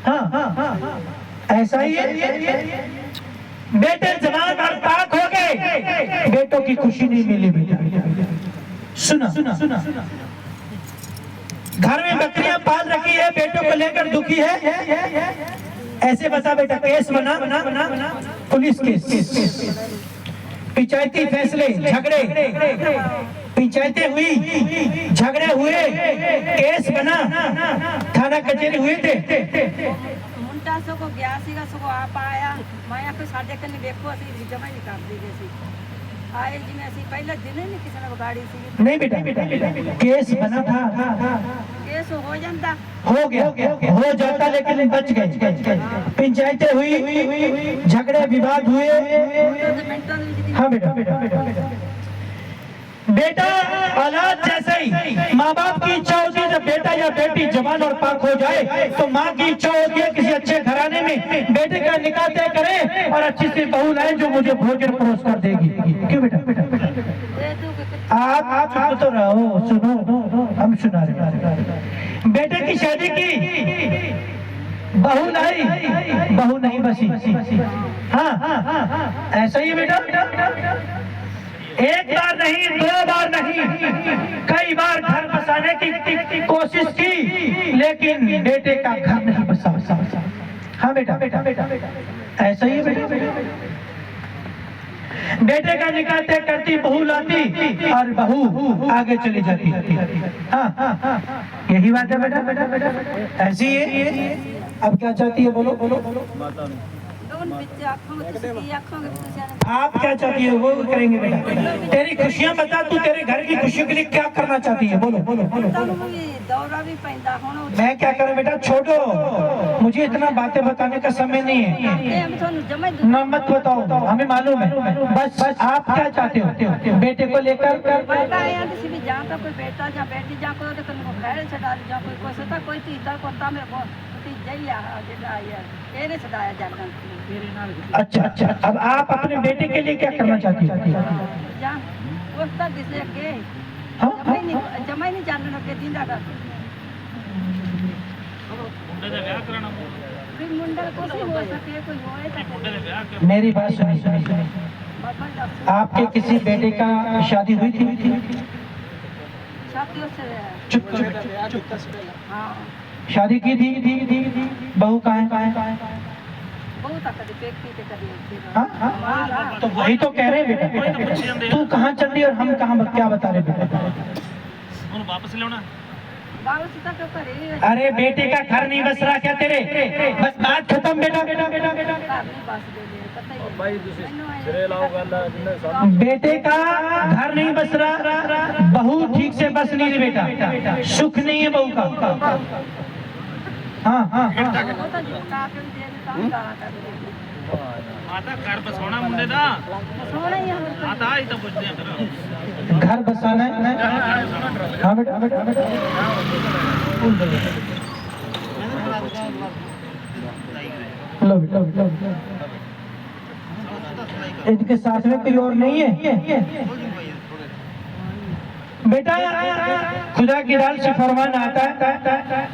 हाँ, ऐसा ही है। बेटे जवान और पाक हो गए, बेटों की खुशी नहीं मिली बेटा। सुना, घर में बकरियां पाल रखी है, बेटों को लेकर दुखी है, ऐसे बता बेटा, केस बना पुलिस केस, पंचायती फैसले, झगड़े, पंचायतें हुई, झगड़े हुए, केस बना, थाना कचहरी हुए थे। मुंडा सो को गया सीगा, सो को आप आया, मैं यहाँ पे साढ़े कने देखो असी जमा नहीं कर दी जैसी आए जी में असी पहले दिन नहीं किसी ने गाड़ी सी नहीं बेटा, केस बना था, केस हो जाता, हो गया, हो जाता, लेकिन बच गए। पंचायतें हुई, झगड़े विवाद हुए। हाँ बेटा, औलाद जैसे ही माँ बाप की इच्छा होती है, जब बेटा या बेटी जवान और पाक हो जाए तो माँ की इच्छा होती है किसी अच्छे घराने में बेटे का निकाह तय करे और अच्छी सी बहू लाए जो मुझे भोजन परोस कर देगी। क्यों बेटा? आप चुप तो रहो, सुनो, हम सुना रहे। बेटे की शादी की, बहू लाई, बहू नहीं बसी। हाँ, ऐसा ही बेटा, एक बार नहीं, 2 बार नहीं, कई बार घर बसाने की कोशिश की, लेकिन बेटे का घर नहीं बसा। हाँ बेटा, ऐसा ही बेटा, बेटे का निकाह तय करती, बहू लाती और बहू आगे चली जाती। हाँ, यही बात है बेटा, ऐसी है। अब क्या चाहती है, बोलो। आप क्या चाहती है, वो करेंगे बेटा। तेरी खुशियाँ बता, तू तेरे घर की खुशियों के लिए क्या करना चाहती है, बोलो। मैं क्या करूँ बेटा, छोड़ो, मुझे इतना बातें बताने का समय नहीं है, ना मत बताओ, हमें मालूम है। बस आप क्या चाहते हो बेटे को लेकर? अच्छा, अब आप अपने बेटे के लिए क्या करना चाहती हो? मेरी बात सुनिए, आपके किसी बेटे का शादी हुई थी? चुप, शादी की थी, बहू कहाँ है? हाँ, तो वही तो कह रहे हैं बेटा, तू कहाँ चल रही और हम कहाँ, क्या बता रहे बेटा? वापस लेना बाबू सीता के ऊपर ही अरे बेटे का घर नहीं बस रहा क्या तेरे? बस बात खत्म बेटा। घर नहीं बस दे दे पता ही भाई सिरे लाओ गल बेटे का घर नहीं बस रहा, बहू ठीक से बस नहीं रही बेटा, सुख नहीं है बहू का। हाँ हाँ हाँ वो तो जो काफी दे देता हूं गाना कर दे माता घर बसाना मुंडे दा सोना ही हम माता आई तो पूछते हैं फिर घर बसाना है। हाँ बेटा हाँ बेटा हाँ बेटा। लो बेटा बेटा, इनके साथ में कोई और नहीं है बेटा। खुदा की राह से फरमान आता है,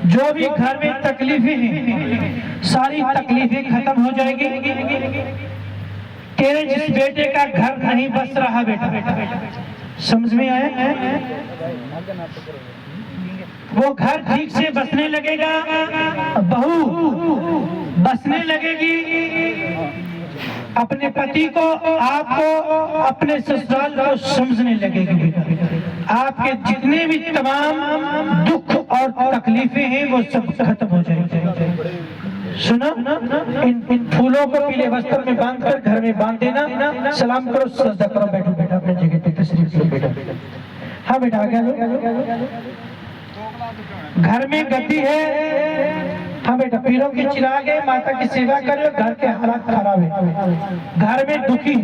जो भी घर में तकलीफें हैं सारी तकलीफें खत्म हो जाएगी। तेरे जिस बेटे का घर नहीं बस रहा बेटा, समझ में आया? वो घर ठीक से बसने लगेगा, बहू बसने लगेगी, अपने पति को, आपको, अपने ससुराल को समझने लगेगी बेटा। आपके जितने भी तमाम दुख और तकलीफें हैं वो सब खत्म हो जाएंगे। सुनो, इन फूलों को पीले वस्त्र में बांधकर घर में बांध देना। सलाम करो, सजदा करो, बैठो बेटा अपने जगह पे, तशरीफ लो बेटा। हाँ बेटा आ गया। घर में गद्दी है, हाँ बेटा, पीरों की चिराग है, माता की सेवा करो। घर के हालात खराब है, घर में दुखी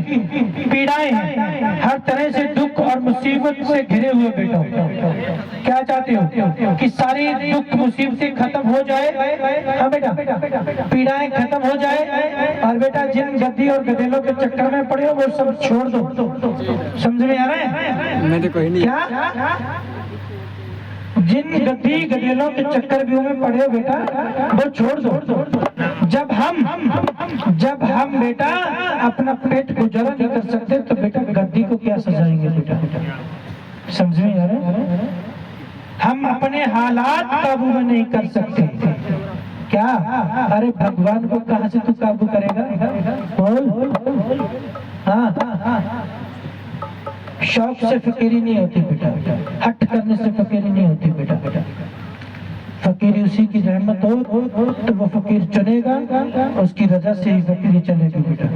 पीड़ाएं हैं, हर तरह से दुख और मुसीबत से घिरे हुए बेटा। क्या चाहते हो कि सारी दुख मुसीबतें खत्म हो जाए? हाँ बेटा, पीड़ाएं खत्म हो जाए। और बेटा जिन गद्दी और गधेलों के चक्कर में पड़े हो वो सब छोड़ दो। समझ में आ रहा है? मैंने कोई नहीं क्या? जिन गद्दी गधेलों के चक्कर व्यू में पड़े हो बेटा वो छोड़ दो। जब हम बेटा अपना पेट गुजारा नहीं कर सकते तो बेटा गद्दी को क्या सजाएंगे बेटा? समझ में आ रहा है? हम अपने हालात काबू में नहीं कर सकते क्या? अरे भगवान को कहां से तू काबू करेगा? बोल। हाँ, शौक से फकीरी नहीं होती बेटा, हट करने से फकीरी नहीं होती बेटा। फकीरी उसी की रहमत हो तो वो फकीर चुनेगा, उसकी रजा से ही फकीरी चलेगी बेटा।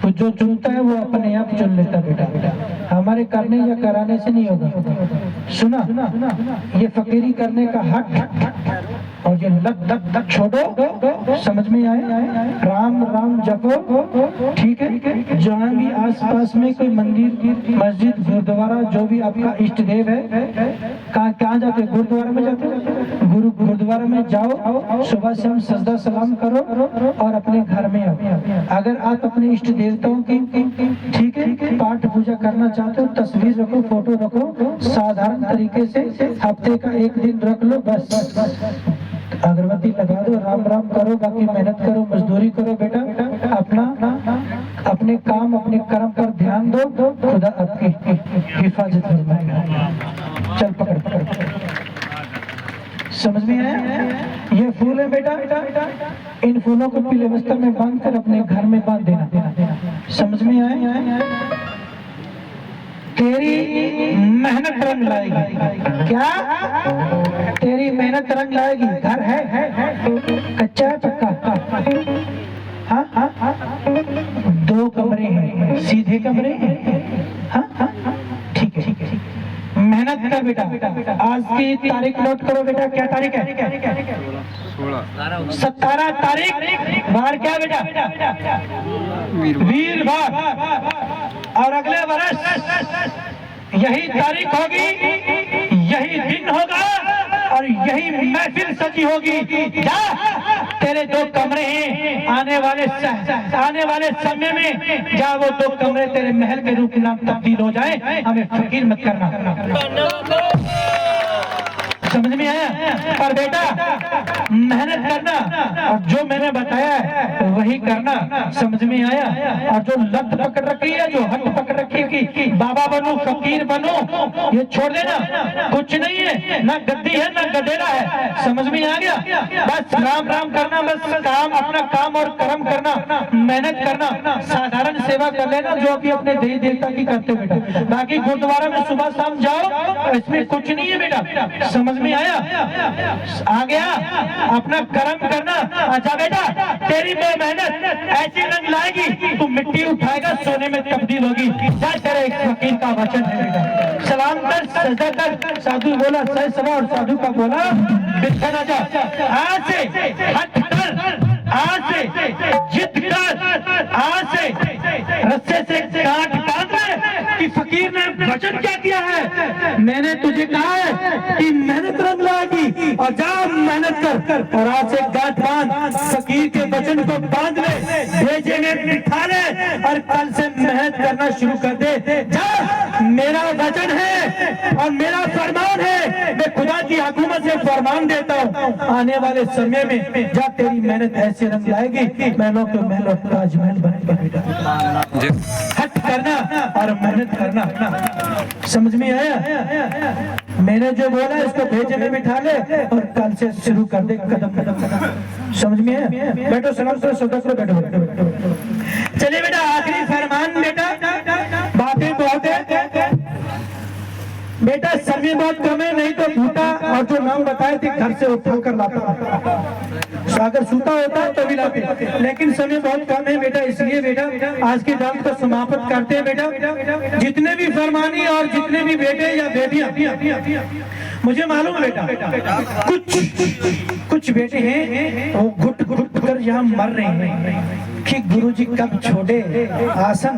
तो जो चुनता है वो अपने आप चुन लेता बेटा, हमारे करने या कराने से नहीं होगा। सुना, ये फकीरी करने का हक और ये लत छोड़ो। समझ में आए? राम राम जपो, ठीक है? जहाँ भी आसपास में कोई मंदिर, मस्जिद, गुरुद्वारा, जो भी आपका इष्ट देव है, कहाँ जाते? गुरुद्वारा में जाते हो? गुरुद्वारा में जाओ, सुबह से हम सजदा सलाम करो और अपने घर में आओ। अगर आप अपने इष्ट देवताओं की, ठीक है, पाठ पूजा करना चाहते हो, तस्वीर रखो, फोटो रखो, साधारण तरीके से हफ्ते का एक दिन रख लो, बस अगरबत्ती लगा दो, राम राम करो, बाकी मेहनत करो, मजदूरी करो बेटा। अपने काम, अपने कर्म पर ध्यान दो, खुदा आपकी हिफाजत फरमाएगा। चल पकड़। समझ में आया? ये फूल है बेटा, इन फूलों को पीले वस्त्र में बांध कर अपने घर में बांध देना। समझ में आया? तेरी मेहनत रंग लाएगी। क्या? तेरी मेहनत रंग लाएगी। घर है कच्चा है पक्का? हाँ, 2 कमरे हैं, सीधे कमरे हैं। हाँ, ठीक है। मेहनत कर बेटा। आज की तारीख नोट करो बेटा। क्या तारीख है? 17 तारीख। बार क्या बेटा? वीरवार। और अगले वर्ष यही तारीख होगी, यही दिन होगा और यही महफिल सजी होगी। जा, तेरे 2 कमरे हैं, आने वाले समय में जा वो 2 कमरे तेरे महल के रूप में नाम तब्दील हो जाए। हमें फकीर मत करना। समझ में आया? पर बेटा मेहनत करना और जो मैंने बताया है वही करना, समझ में आया? और जो लत पकड़ रखी है, जो हट पकड़ रखी है कि बाबा बनूं, फकीर बनूं, ये छोड़ देना। कुछ नहीं है, ना गद्दी है ना गधेड़ा है, समझ में आ गया? बस राम राम करना, बस काम, अपना काम और कर्म करना, मेहनत करना, साधारण सेवा कर लेना जो अभी अपने देवी देवता की करते बेटा। बाकी गुरुद्वारा में सुबह शाम जाओ, इसमें कुछ नहीं है बेटा, समझ में आया? आ गया? अपना कर्म करना। अच्छा बेटा, तेरी मेहनत ऐसी रंग लाएगी तू मिट्टी उठाएगा सोने में तब्दील होगी। जा तेरे एक फकीर का वचन है बेटा। सलाम कर, सजदा कर। साधु बोला सह सवा और साधु का बोला बिछड़ जा। आज से हट कर, आज से जिद कर, आज से रस्से से गांठ बांध ले कि फकीर ने वचन क्या किया है। मैंने तुझे कहा है कि मेहनत रंग लाएगी और जा मेहनत कर और आज से गांठ बांध, फकीर के वचन को बांध ले, भेजे में बिठा ले और कल से मेहनत करना शुरू कर दे। जा, मेरा वचन है और मेरा फरमान है, मैं खुदा की हुकूमत से फरमान देता हूँ। आने वाले समय में जा तेरी मेहनत ऐसे रंग लाएगी, महलों के महल और ताजमहल बनेगा बेटा। हट करना और मेहनत करना, समझ में आया? मैंने जो बोला इसको भेजे में बिठा ले और कल से शुरू कर दे, कदम कदम, समझ में आया? बैठो, सलाम करो, सौदा करो, बैठो। चलिए बेटा, आखिरी फरमान बेटा, बातें बहुत है बेटा, समय बहुत कम है, नहीं तो भूटा और जो नाम बताए थे घर से उठा कर लाता, अगर सूता होता है तो भी लाते, लेकिन समय बहुत कम है बेटा, इसलिए बेटा आज के दाम को समाप्त करते हैं बेटा। जितने भी फरमानी और जितने भी बेटे या बेटियां, मुझे मालूम है बेटा कुछ बेटे हैं वो घुट घुट कर यहाँ मर रहे हैं कि गुरुजी कब छोड़े आसन,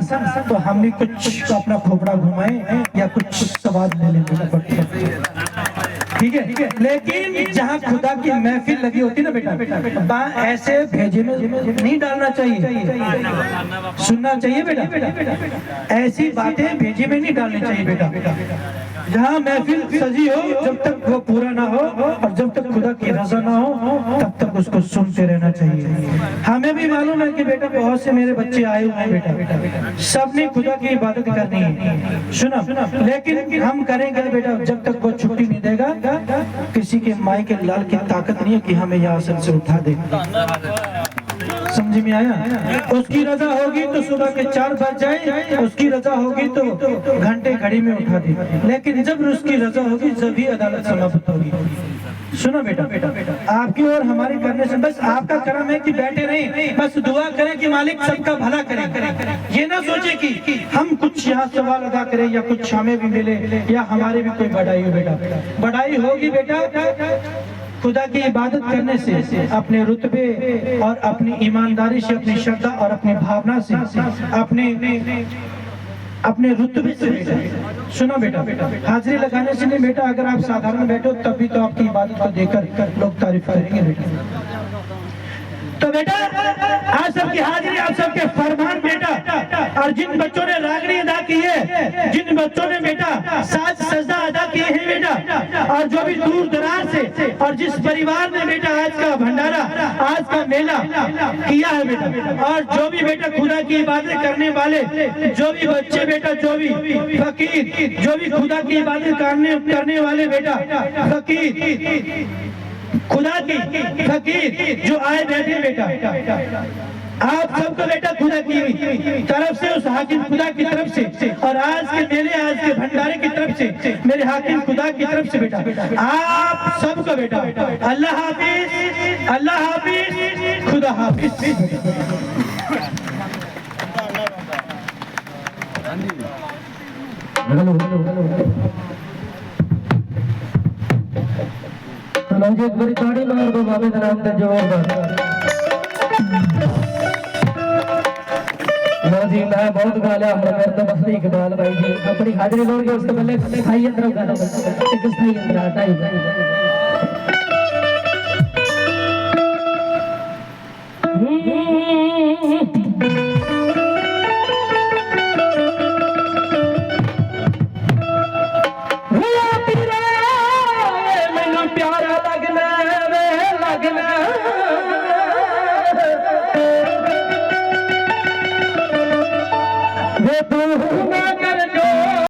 तो हम भी कुछ अपना खोपड़ा घुमाए या कुछ सवाल ले लें, ठीक है? लेकिन जहाँ खुदा की महफिल लगी होती ना बेटा, ऐसे भेजे में नहीं डालना चाहिए, सुनना चाहिए बेटा। ऐसी बातें भेजे में नहीं डालनी चाहिए बेटा। जहाँ महफिल सजी हो, जब तक वो पूरा ना हो और जब तक खुदा की रजा ना हो तब तक उसको सुनते रहना चाहिए। हमें भी मालूम है कि बेटा बहुत से मेरे बच्चे आए हुए हैं बेटा, सबने खुदा की इबादत करनी है, सुना, लेकिन हम करेंगे बेटा जब तक वो छुट्टी नहीं देगा। किसी के माई के लाल की ताकत नहीं है कि हमें यहाँ आसन से उठा दे, समझ में आया? उसकी रजा होगी तो सुबह के 4 बज जाए, उसकी रजा होगी तो घंटे घड़ी में उठा दे, लेकिन जब उसकी रजा होगी जब अदालत समाप्त होगी। सुनो बेटा, आपकी और हमारे करने से बस आपका कर्म है कि बैठे नहीं, बस दुआ करें कि मालिक सबका भला करे। ये ना सोचे कि हम कुछ यहाँ सवाल अदा करें या कुछ हमें भी मिले या हमारे भी कोई बढ़ाई हो बेटा। बढ़ाई होगी बेटा खुदा की इबादत करने से, अपने रुतबे और अपनी ईमानदारी से, अपनी श्रद्धा और अपनी भावना से, अपने रुतबे से बेटा। सुनो बेटा, हाजिरी लगाने से नहीं बेटा, अगर आप साधारण बैठो तभी तो आपकी इबादत को देखकर लोग तारीफ करेंगे बेटा। तो बेटा आज सबकी हाजिरी, आप सबके फरमान बेटा, और जिन बच्चों ने रागड़ी अदा की है, जिन बच्चों ने बेटा साज सजदा अदा किए हैं बेटा, और जो भी दूर दराज से और जिस परिवार ने बेटा आज का भंडारा, आज का मेला किया है बेटा, और जो भी बेटा खुदा की इबादत करने वाले, जो भी बच्चे बेटा, जो भी फकीर, जो भी खुदा की इबादत करने वाले बेटा फकीर, खुदा की फकीर जो आए बैठे बेटा, आप सबको बेटा खुदा की तरफ से, उस हाकिम खुदा की तरफ से, और आज के मेले, आज के भंडारे की तरफ से, मेरे हाकिम खुदा की तरफ से बेटा आप सबको बेटा अल्लाह हाफिज, अल्लाह हाफिज, खुदा हाफिज। एक बारी ताड़ी मार दो बाबे के नाम पे जोरदार। लो जी मैं बहुत गा लिया, मेरे तो बस इकबाल भाई जी अपनी हाजिरी लोगे उससे पहले स्थाई अंदर गाना एक स्थाई अंदर हटाई। तू ना